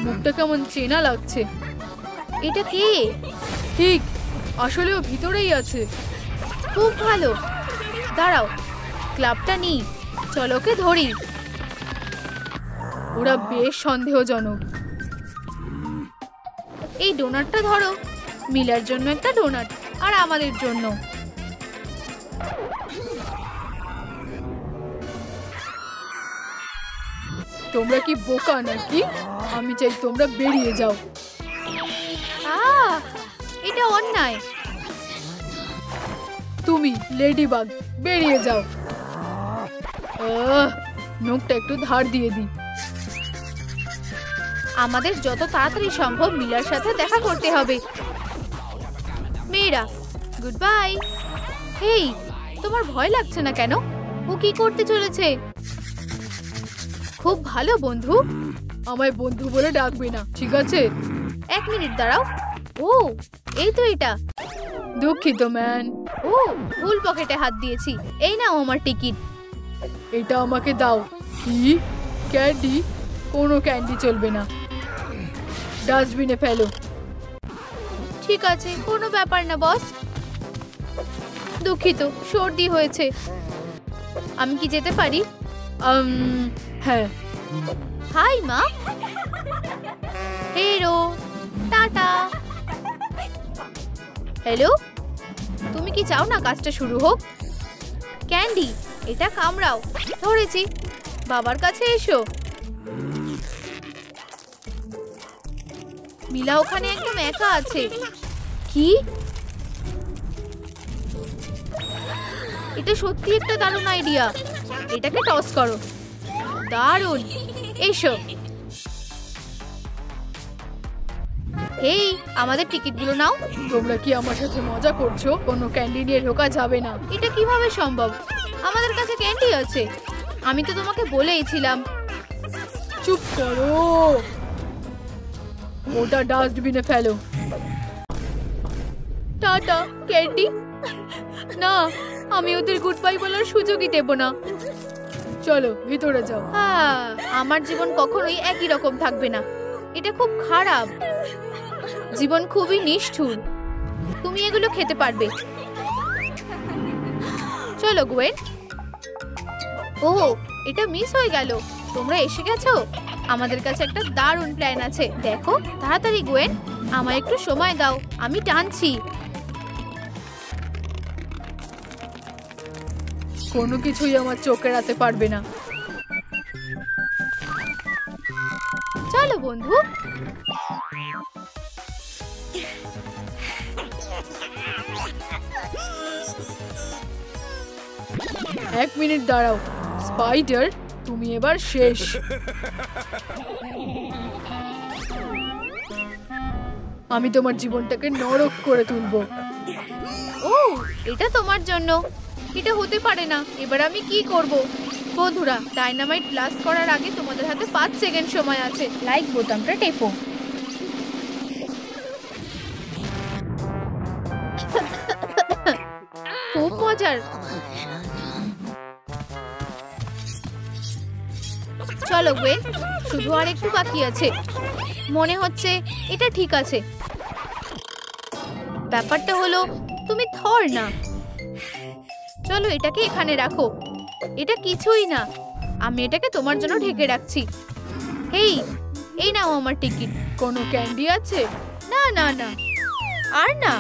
মুখটা কেমন চেনা লাগছে। এটা কে? ঠিক, আসলে ও ভিতরেই আছে। খুব ভালো। দাঁড়াও, ক্লাবটা নিই। চলো ওকে ধরি। ওরা বেশ সন্দেহজনক। এই ডোনাটটা ধরো। মিলার জন্য একটা ডোনাট, আর আমাদের জন্য। তোমরা কি বোকা নাকি? আমি চাই তোমরা বেরিয়ে যাও। এটা অন্যায়। তুমি লেডিবাগ বেরিয়ে যাও। নখটা একটু ধার দিয়ে দি। আমাদের যত তাড়াতাড়ি সম্ভব মিলার সাথে দেখা করতে হবে। মেয়েরা, গুড বাই। হেই, তোমার ভয় লাগছে না কেন? ও কি করতে চলেছে? খুব ভালো বন্ধু। আমায় বন্ধু বলে ডাকবে না, ঠিক আছে? 1 মিনিট দাঁড়াও। ও, এই তো এটা। দুঃখিত ম্যান। ও, ভুল পকেটে হাত দিয়েছি। এই নাও আমার টিকিট। এটা আমাকে দাও। কি? ক্যান্ডি? কোনো ক্যান্ডি চলবে না, ডাস্টবিনে ফেলো। ঠিক আছে, কোনো ব্যাপার না বস। দুঃখিত, সর্দি হয়েছে। আমি কি যেতে পারি? হ্যাঁ। হাই মা। হেরো, টাটা। হ্যালো, তুমি কি চাও না কাজটা শুরু হোক? ক্যান্ডি, এটা কামড়াও। ধরেছি। বাবার কাছে এসো। মিলা ওখানে একদম একা আছে। কি? এটা সত্যি একটা দারুণ আইডিয়া। এটাকে টস করো। দারুণ। এসো। হেই, আমাদের টিকিটগুলো নাও। তোমরা কি আমার সাথে মজা করছো? কোনো ক্যান্ডি নিয়ে ঢোকা যাবে না। এটা কিভাবে সম্ভব? আমাদের কাছে ক্যান্ডি আছে। আমি তো তোমাকে বলেইছিলাম। চুপ করো। ওটা ডাস্টবিনে ফেলো। Tata candy. না, আমি ওদের গুড বাই বলার সুযোগই দেব না। চলো ভিতরে যাও। আমার জীবন কখনোই একই রকম থাকবে না। এটা খুব খারাপ। জীবন খুবই নিষ্ঠুর। তুমি এগুলো খেতে পারবে। চলো গোয়েন। ও, এটা মিস হয়ে গেল। তোমরা এসে গেছো? আমাদের কাছে একটা দারুণ প্ল্যান আছে। দেখো, তাড়াতাড়ি গোয়েন, আমায় একটু সময় দাও, আমি টানছি। কোনো কিছুই আমার চোখ এড়াতে পারবে না। চলো বন্ধু। এক মিনিট দাঁড়াও। স্পাইডার, তুমি এবার শেষ। আমি তোমার জীবনটাকে নরক করে তুলবো। ও, এটা তোমার জন্য। এটা হতে পারে না। এবার আমি কি করব? বন্ধুরা, ডাইনামাইট ব্লাস্ট করার আগে তোমাদের হাতে 5 সেকেন্ড সময় আছে। লাইক বোতামটা টেপো। খুব মজার। চলো গোয়েন, শুধু আর একটু বাকি আছে। মনে হচ্ছে এটা ঠিক আছে। ব্যাপারটা হলো তুমি থর না। চলো এটাকে এখানে রাখো। এটা কিছুই না। আমি এটাকে তোমার জন্য ঢেকে রাখছি। হেই, এই নাও আমার টিকিট। কোনো ক্যান্ডি আছে? না না না, আর না।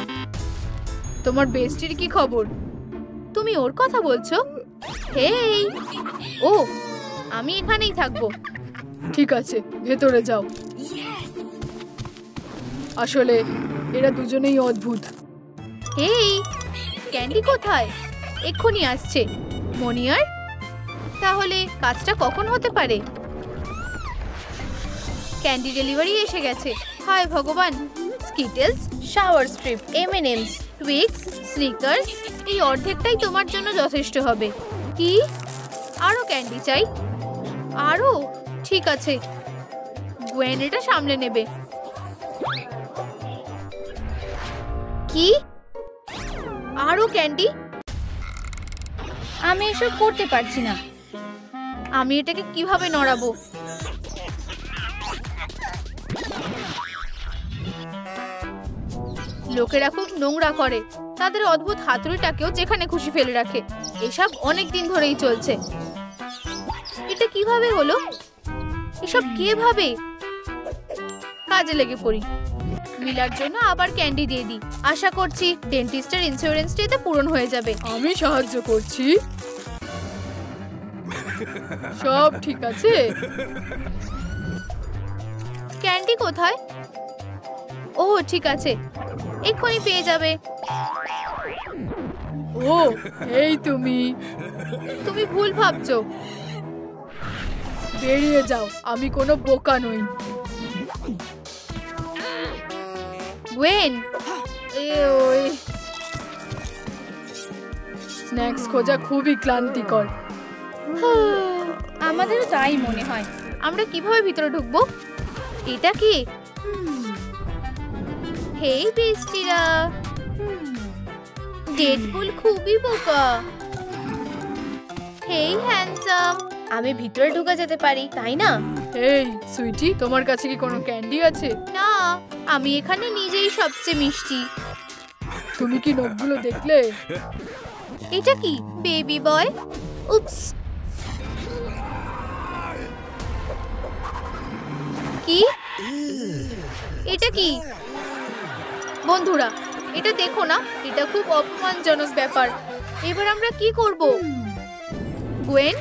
তোমার বেস্টির কি খবর? তুমি ওর কথা বলছো? হেই, ও, আমি এখানেই থাকবো। ঠিক আছে, ভেতরে যাও। আসলে এরা দুজনেই অদ্ভুত। হেই, ক্যান্ডি কোথায়? এক্ষুনি আসছে। মনিয়ার, তাহলে কাজটা কখন হতে পারে? ক্যান্ডি ডেলিভারি এসে গেছে। হায় ভগবান। Skittles, sour strip, M&M's, Twix, Snickers, এই অর্ধেকটাই তোমার জন্য যথেষ্ট হবে। কি? আরো ক্যান্ডি চাই? আরো? ঠিক আছে, গোয়েন এটা সামলে নেবে। কি? আরো ক্যান্ডি? আমি এসব করতে পারছি না। আমি এটাকে কিভাবে নড়াবো? লোকেরা খুব নোংরা করে। তাদের অদ্ভুত হাতুড়িটাকেও যেখানে খুশি ফেলে রাখে। এসব অনেক দিন ধরেই চলছে। এটা কিভাবে হলো? এসব কে ভাবে? কাজে লেগে পড়ি। মিলার জন্য আবার ক্যান্ডি দিয়ে দিই। আশা করছি ডেন্টিস্টের ইন্স্যুরেন্সটা এতে পূরণ হয়ে যাবে। আমি সাহায্য করছি। সব ঠিক আছে? ক্যান্ডি কোথায়? ও ঠিক আছে, এক্ষুনি পেয়ে যাবে। ও এই তুমি তুমি ভুল ভাবছো। বেরিয়ে যাও, আমি কোনো বোকা নই। ওয়েন, ওই স্ন্যাক্স খোঁজা খুবই ক্লান্তিকর। আমাদেরও তাই মনে হয়। আমরা কিভাবে ভিতরে ঢুকবো? এটা কি? হেই বেস্টিরা, ডেডপুল খুবই বোকা। হেই হ্যান্ডসাম, আমি ভিতরে ঢুকে যেতে পারি তাই না? এই সুইটি, তোমার কাছে কি কোনো ক্যান্ডি আছে? না, আমি এখানে নিজেই সবচেয়ে মিষ্টি। তুমি কি নখগুলো দেখলে? এটা কি বেবি বয়? উপস, কি? এটা কি? বন্ধুরা, এটা দেখো না, এটা খুব অপমানজনক ব্যাপার। এবার আমরা কি করব? গোয়েন,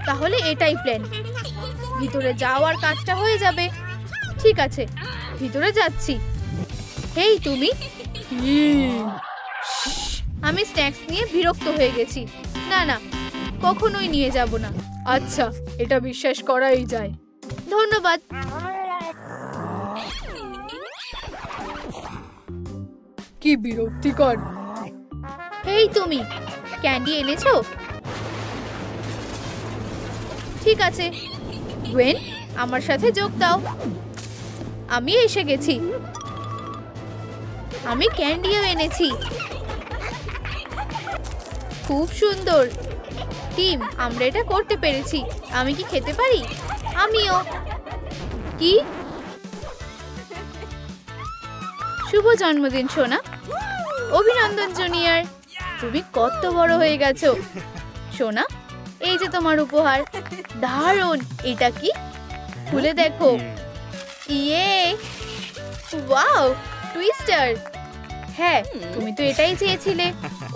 তাহলে এটাই প্ল্যান। ভিতরে যাওয়ার কাজটা হয়ে যাবে। ঠিক আছে, ভিতরে যাচ্ছি। হেই তুমি, কি? আমি স্ন্যাক্স নিয়ে বিরক্ত হয়ে গেছি। না না, কখনোই নিয়ে যাব না। আচ্ছা, এটা বিশ্বাস করাই যায়। ধন্যবাদ। কি বিরক্তিকর। হেই তুমি, ক্যান্ডি এনেছো? ঠিক আছে গোয়েন, আমার সাথে যোগ দাও। আমি এসে গেছি। আমি ক্যান্ডিও এনেছি। খুব সুন্দর টিম, আমরা এটা করতে পেরেছি। আমি কি খেতে পারি? আমিও। কি? শুভ জন্মদিন সোনা। অভিনন্দন জুনিয়র, তুমি কত বড় হয়ে গেছো। সোনা, এই যে তোমার উপহার। দারুণ, এটা কি? খুলে দেখো। ইয়ে, ওয়াও, টুইস্টার। হ্যাঁ, তুমি তো এটাই চেয়েছিলে।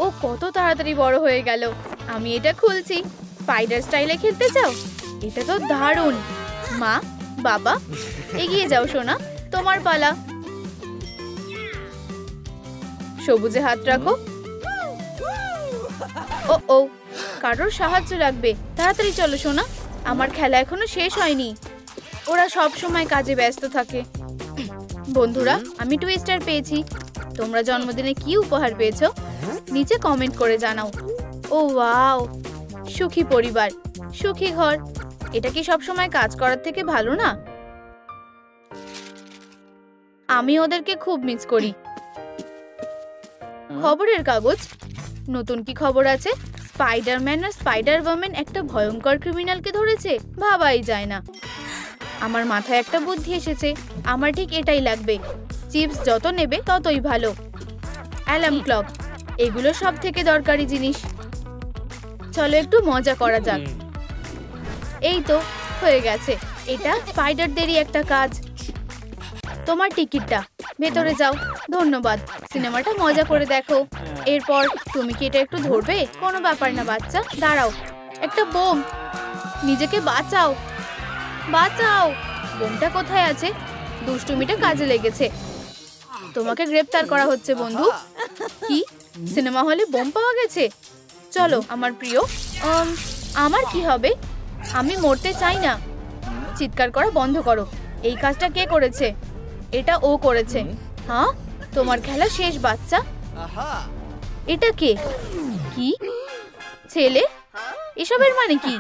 ও কত তাড়াতাড়ি বড় হয়ে গেল। আমি এটা খুলছি। স্পাইডার স্টাইলে খেলতে চাও? এটা তো দারুণ। মা, বাবা, এগিয়ে যাও সোনা, তোমার পালা। সবুজে হাত রাখো। ও ও, কারোর সাহায্য লাগবে। তাড়াতাড়ি চলো সোনা, আমার খেলা এখনো শেষ হয়নি। ওরা সব সময় কাজে ব্যস্ত থাকে। বন্ধুরা, আমি টুইস্টার পেয়েছি। তোমরা জন্মদিনে কি উপহার পেয়েছো? নিচে কমেন্ট করে জানাও। ও ওয়াও, সুখী পরিবার, সুখী ঘর। এটা কি সব সময় কাজ করার থেকে ভালো না? আমি ওদেরকে খুব মিস করি। খবরের কাগজ, নতুন কি খবর আছে? স্পাইডারম্যান আর স্পাইডার ওম্যান একটা ভয়ঙ্কর ক্রিমিনালকে ধরেছে। ভাবাই যায় না। আমার মাথায় একটা বুদ্ধি এসেছে। আমার ঠিক এটাই লাগবে। চিপস যত নেবে ততই ভালো। অ্যালার্ম ক্লক, এগুলো সব থেকে দরকারি জিনিস। চলো একটু মজা করা যাক। এই তো হয়ে গেছে। এটা স্পাইডারদেরই একটা কাজ। তোমার টিকিটটা, ভেতরে যাও। ধন্যবাদ। সিনেমাটা মজা করে দেখো। এরপর তুমি কি এটা একটু ধরবে? কোনো ব্যাপার না বাচ্চা, দাঁড়াও। একটা বোম, নিজেকে বাঁচাও, বাঁচাও। বোমটা কোথায় আছে? দুষ্টুমিটা কাজে লেগেছে। তোমাকে গ্রেফতার করা হচ্ছে বন্ধু। কি? সিনেমা হলে বোম পাওয়া গেছে? চলো আমার প্রিয়। আমার কি হবে? আমি মরতে চাই না। চিৎকার করা বন্ধ করো। এই কাজটা কে করেছে? এটা ও করেছে। হ্যাঁ, তোমার খেলা শেষ বাচ্চা। এটা কে? কি ছেলে? এসবের মানে কি?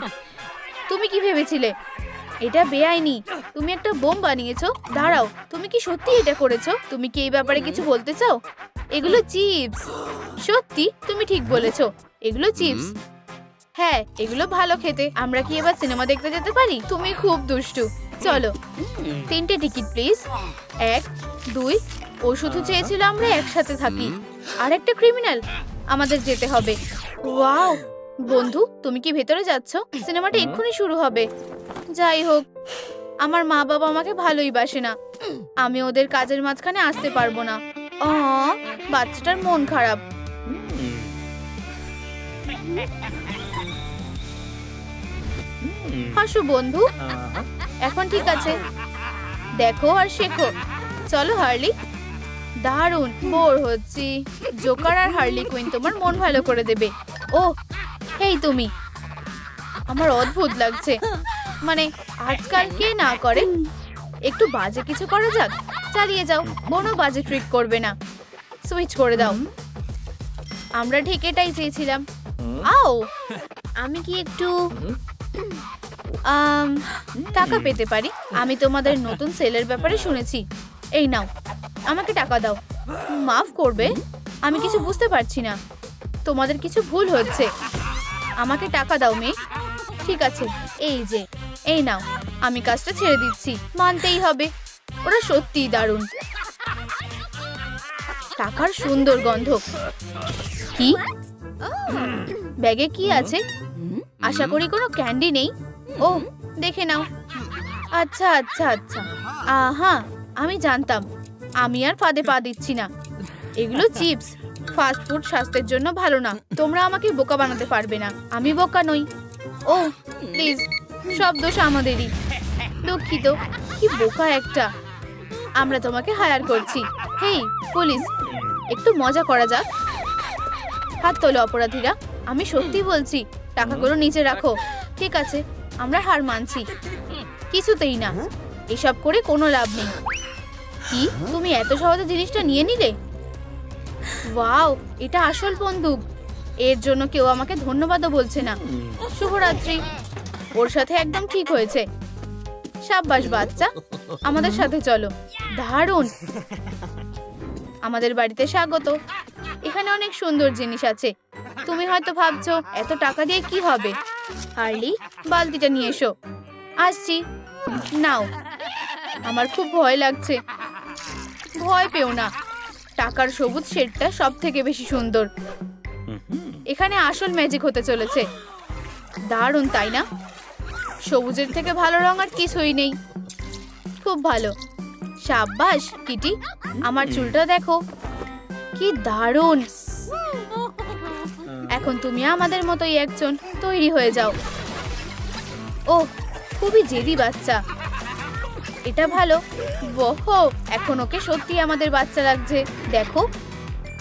তুমি কি ভেবেছিলে? এটা বেআইনি। তুমি একটা বোম বানিয়েছো। দাঁড়াও, তুমি কি সত্যি এটা করেছো? তুমি কি এই ব্যাপারে কিছু বলতে চাও? এগুলো চিপস। সত্যি, তুমি ঠিক বলেছো, এগুলো চিপস। হ্যাঁ, এগুলো ভালো খেতে। আমরা কি এবার সিনেমা দেখতে যেতে পারি? তুমি খুব দুষ্টু। চলো, 3টে টিকিট প্লিজ। 1, 2। ও শুধু চেয়েছিল আমরা একসাথে থাকি। আর একটা ক্রিমিনাল, আমাদের যেতে হবে। ওয়াও, বন্ধু, তুমি কি ভেতরে যাচ্ছ? সিনেমাটা এক্ষুনি শুরু হবে। যাই হোক, আমার মা বাবা আমাকে ভালোই বাসে না। আমি ওদের কাজের মাঝখানে আসতে পারবো না। বাচ্চাটার মন খারাপ। হাসো বন্ধু। এখন ঠিক আছে, দেখো আর শেখো। চলো হার্লি। দারুণ, বোর হচ্ছি। জোকার আর হার্লি কুইন তোমার মন ভালো করে দেবে। ও হেই তুমি, আমার অদ্ভুত লাগছে। মানে আজকাল কে না করে। একটু বাজে কিছু করা যাক। চালিয়ে যাও, কোনো বাজে ট্রিক করবে না। সুইচ করে দাও। আমরা ঠিক এটাই চেয়েছিলাম। আও, আমি কি একটু টাকা পেতে পারি? আমি তোমাদের নতুন সেলের ব্যাপারে শুনেছি। এই নাও, আমাকে টাকা দাও। মাফ করবে, আমি কিছু বুঝতে পারছি না। তোমাদের কিছু ভুল হচ্ছে। আমাকে টাকা দাও মেয়ে। ঠিক আছে, এই যে, এই নাও। আমি কাজটা ছেড়ে দিচ্ছি, মানতেই হবে। ওরা সত্যিই দারুণ। টাকার সুন্দর গন্ধ। কি ব্যাগে কি আছে? আশা করি কোনো ক্যান্ডি নেই। ও দেখে নাও। আচ্ছা আচ্ছা আচ্ছা, আহা, আমি জানতাম। আমি আর ফাঁদে পা দিচ্ছি না। এগুলো চিপস। ফাস্ট ফুড স্বাস্থ্যের জন্য ভালো না। তোমরা আমাকে বোকা বানাতে পারবে না। আমি বোকা নই। ও প্লিজ, সব দোষ আমাদেরই। দুঃখিত। কি বোকা একটা। আমরা তোমাকে হায়ার করছি। হেই পুলিশ, একটু মজা করা যাক। হাত তোলো অপরাধীরা। আমি সত্যি বলছি, টাকাগুলো নিচে রাখো। ঠিক আছে, আমরা হার মানছি। কিছুতেই না, এসব করে কোনো লাভ নেই। কি, তুমি এত সহজে জিনিসটা নিয়ে নিলে? ওয়াও, এটা আসল বন্দুক। এর জন্য কেউ আমাকে ধন্যবাদও বলছে না। শুভরাত্রি। ওর সাথে একদম ঠিক হয়েছে। সাব্বাস বাচ্চা, আমাদের সাথে চলো। দারুণ। আমাদের বাড়িতে স্বাগত। এখানে অনেক সুন্দর জিনিস আছে। তুমি হয়তো ভাবছো এত টাকা দিয়ে কি হবে। হার্লি, বালতিটা নিয়ে এসো। আসছি। নাও। আমার খুব ভয় লাগছে। ভয় পেও না, টাকার সবুজ শেডটা সব থেকে বেশি সুন্দর। এখানে আসল ম্যাজিক হতে চলেছে। দারুণ, তাই না? সবুজের থেকে ভালো রং আর কিছুই নেই। খুব ভালো। সাব্বাস কিটি, আমার চুলটা দেখো, কি দারুণ। এখন তুমি আমাদের মতোই একজন। তৈরি হয়ে যাও। ও খুবই জেদি বাচ্চা। এটা ভালো। ওহো, এখন ওকে সত্যি আমাদের বাচ্চা লাগছে। দেখো,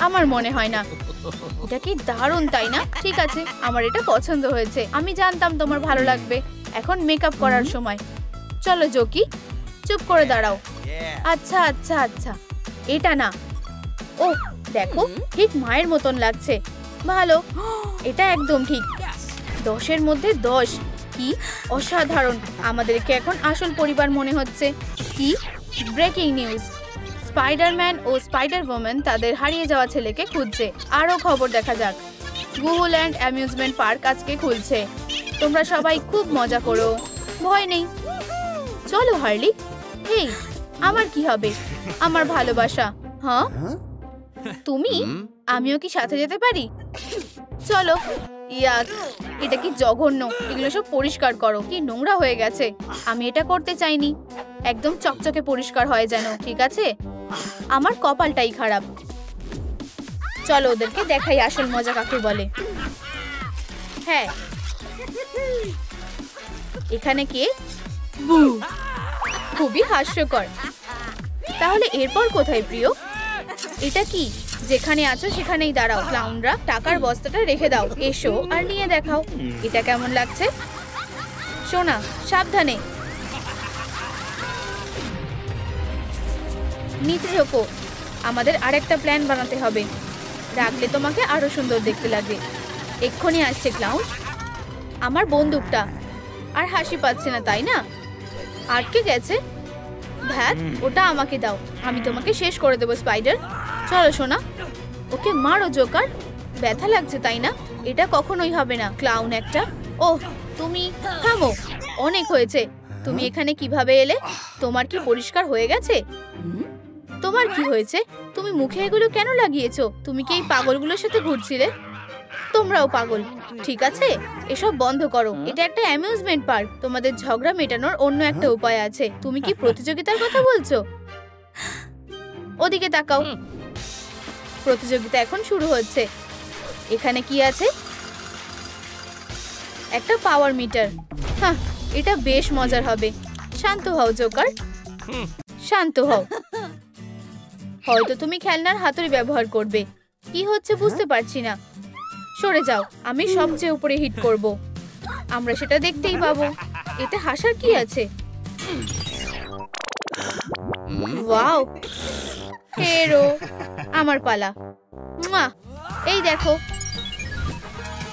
আমার মনে হয় না। এটা কি দারুণ, তাই না? ঠিক আছে, আমার এটা পছন্দ হয়েছে। আমি জানতাম তোমার ভালো লাগবে। এখন মেকআপ করার সময়। চলো জকি, চুপ করে দাঁড়াও। আচ্ছা আচ্ছা আচ্ছা, এটা না। ও দেখো, ঠিক মায়ের মতন লাগছে। ভালো, এটা একদম ঠিক। 10-এর মধ্যে 10। কি অসাধারণ। আমাদেরকে এখন আসল পরিবার মনে হচ্ছে। কি ব্রেকিং নিউজ! স্পাইডারম্যান ও স্পাইডার ওম্যান তাদের হারিয়ে যাওয়া ছেলেকে খুঁজছে। আরও খবর দেখা যাক। গুহুল্যান্ড অ্যামিউজমেন্ট পার্ক আজকে খুলছে। তোমরা সবাই খুব মজা করো, ভয় নেই। চলো হার্লি। হেই, আমার কি হবে? আমার ভালোবাসা। হ্যাঁ, তুমি? আমিও কি সাথে যেতে পারি? চলো। ইয়াক, এটা কি জঘন্য। এগুলো সব পরিষ্কার করো। কি নোংরা হয়ে গেছে। আমি এটা করতে চাইনি। একদম চকচকে পরিষ্কার হয় যেন। ঠিক আছে, আমার কপালটাই খারাপ। চলো ওদেরকে দেখাই আসল মজা কাকে বলে। হ্যাঁ, এখানে কে? খুবই হাস্যকর। তাহলে এরপর কোথায় প্রিয়? এটা কি? যেখানে আছো সেখানেই দাঁড়াও। ক্লাউনরা, টাকার বস্তাটা রেখে দাও। এসো আর নিয়ে দেখাও। এটা কেমন লাগছে? সোনা, সাবধানে। নিচে ঝোঁকো। আমাদের আরেকটা প্ল্যান বানাতে হবে। রাখলে তোমাকে আরো সুন্দর দেখতে লাগে। এক্ষুনি আসছে ক্লাউন। আমার বন্দুকটা। আর হাসি পাচ্ছে না, তাই না? আটকে গেছে। ধ্যাত, ওটা আমাকে দাও। আমি তোমাকে শেষ করে দেবো স্পাইডার। চলো সোনা, ওকে মারো জোকার। ব্যথা লাগছে, তাই না? এটা কখনোই হবে না, ক্লাউন একটা। ওহ, তুমি থামো। অনেক হয়েছে। তুমি এখানে কিভাবে এলে? তোমার কি পরিষ্কার হয়ে গেছে? তোমার কি হয়েছে? তুমি মুখে এগুলো কেন লাগিয়েছো? তুমি কি এই পাগলগুলোর সাথে ঘুরছিলে? তোমরাও পাগল। ঠিক আছে, এসব বন্ধ করো। এটা একটা অ্যামিউজমেন্ট পার্ক। তোমাদের ঝগড়া মেটানোর অন্য একটা উপায় আছে। তুমি কি প্রতিযোগিতার কথা বলছো? ওদিকে তাকাও। প্রতিযোগিতা এখন শুরু হচ্ছে। এখানে কি আছে? একটা পাওয়ার মিটার। হ্যাঁ, এটা বেশ মজার হবে। শান্ত হও জোকার, শান্ত হও। হয়তো তুমি খেলনার হাতুড়ি ব্যবহার করবে। কি হচ্ছে বুঝতে পারছি না। সরে যাও, আমি সবচেয়ে উপরে হিট করব। আমরা সেটা দেখতেই পাবো। এতে হাসার কি আছে? ওয়াও, হেরো, আমার পালা। মুয়া! এই দেখো।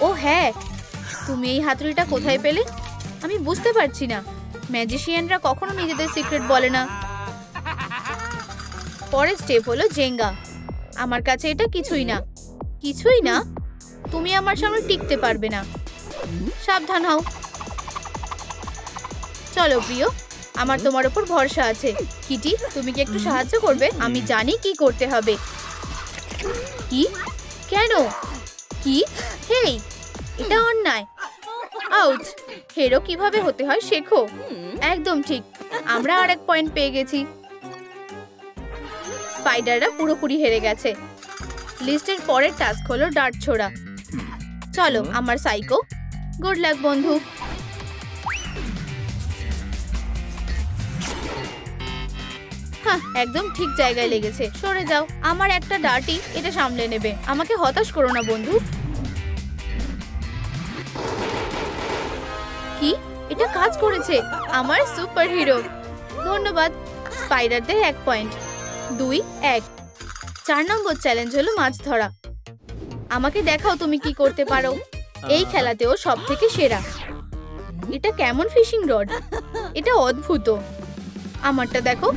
ও হ্যাঁ, তুমি এই হাতুড়িটা কোথায় পেলে? আমি বুঝতে পারছি না। ম্যাজিশিয়ানরা কখনো নিজেদের সিক্রেট বলে না। পরের স্টেপ হলো জেঙ্গা। আমার কাছে এটা কিছুই না। কিছুই না? তুমি আমার সামনে টিকতে পারবে না। সাবধান হও। চলো প্রিয়, আমার তোমার উপর ভরসা আছে। কিটি, তুমি কি একটু সাহায্য করবে? আমি জানি কি করতে হবে। কি? কেন? কি? হেই, এটা অন্যায়। আউচ! হেরো কিভাবে হতে হয় শেখো। একদম ঠিক। আমরা আরেক পয়েন্ট পেয়ে গেছি। স্পাইডাররা পুরোপুরি হেরে গেছে। লিস্টের পরের টাস্ক হলো ডার্ট ছোড়া। চলো আমার সাইকো। গুড লাক বন্ধু। হ্যাঁ, একদম ঠিক জায়গায় লেগেছে। সরে যাও, আমার একটা ডার্টি এটা সামলে নেবে। আমাকে হতাশ করো না বন্ধু। কি? এটা কাজ করেছে। আমার সুপার হিরো। ধন্যবাদ। স্পাইডারদের 1 পয়েন্ট। 2-1। 4 নম্বর চ্যালেঞ্জ হলো মাছ ধরা। আমাকে দেখাও তুমি কি করতে পারো। এই খেলাতেও সব থেকে সেরা। এটা কেমন ফিশিং রড? এটা অদ্ভুত। আমারটা দেখো।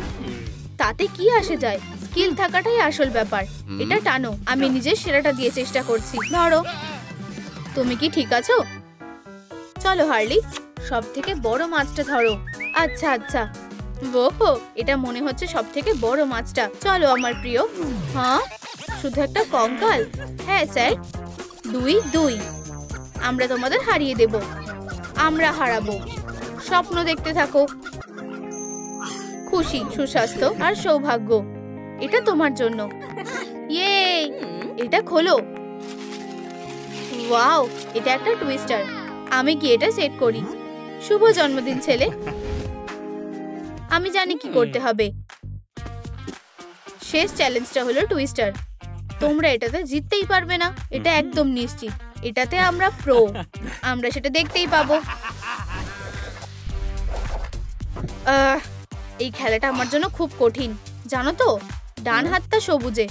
তাতে কি আসে যায়? স্কিল থাকাটাই আসল ব্যাপার। এটা টানো। আমি নিজের সেরাটা দিয়ে চেষ্টা করছি। ধরো। তুমি কি ঠিক আছো? চলো হার্লি, সব থেকে বড় মাছটা ধরো। আচ্ছা আচ্ছা। ওহো, এটা মনে হচ্ছে সব থেকে বড় মাছটা। চলো আমার প্রিয়। হ্যাঁ, শুধু একটা কঙ্কাল? হ্যাঁ স্যার। 2-2। আমরা তোমাদের হারিয়ে দেব। আমরা হারাবো। স্বপ্ন দেখতে থাকো। খুশি, সুস্বাস্থ্য আর সৌভাগ্য এটা তোমার জন্য। ইয়ে, এটা খোলো। ওয়াও, এটা একটা টুইস্টার। আমি কি এটা সেট করি? শুভ জন্মদিন ছেলে। আমি জানি কি করতে হবে। শেষ চ্যালেঞ্জটা হলো টুইস্টার। তোমরা এটাতে জিততেই পারবে না, এটা একদম নিশ্চিত। এটাতে আমরা প্রো। আমরা সেটা দেখতেই পাবো। এই খেলাটা আমার জন্য খুব কঠিন, জানো তো। ডান হাতটা সবুজে।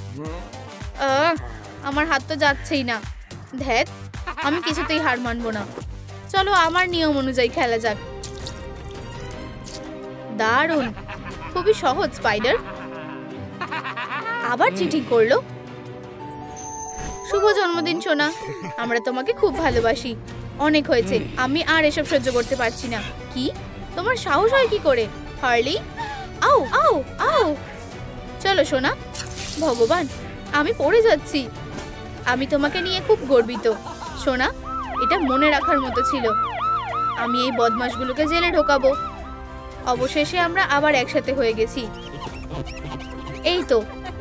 আমার হাত তো যাচ্ছেই না। ধ্যাত, আমি কিছুতেই হার মানবো না। চলো আমার নিয়ম অনুযায়ী খেলা যাক। দারুণ, খুবই সহজ। স্পাইডার আবার চিঠি করলো। শুভ জন্মদিন সোনা, আমরা তোমাকে খুব ভালোবাসি। অনেক হয়েছে, আমি আর এসব সহ্য করতে পারছি না। কি? তোমার সাহস হয় কি করে? হার্লি, আউ আউ আউ। চলো সোনা। ভগবান, আমি পড়ে যাচ্ছি। আমি তোমাকে নিয়ে খুব গর্বিত সোনা। এটা মনে রাখার মতো ছিল। আমি এই বদমাশগুলোকে জেলে ঢোকাবো। অবশেষে আমরা আবার একসাথে হয়ে গেছি। এই তো,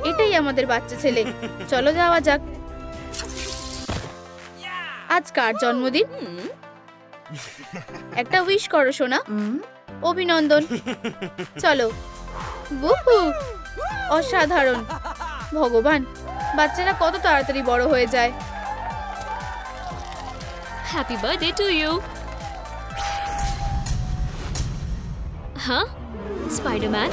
এটাই আমাদের বাচ্চা ছেলে। চলো যাওয়া যাক। আজ কার জন্মদিন? একটা উইশ করো সোনা। অভিনন্দন। চলো। বুহু, অসাধারণ। ভগবান, বাচ্চারা কত তাড়াতাড়ি বড় হয়ে যায়। Happy birthday to you. হ্যাঁ, স্পাইডারম্যান,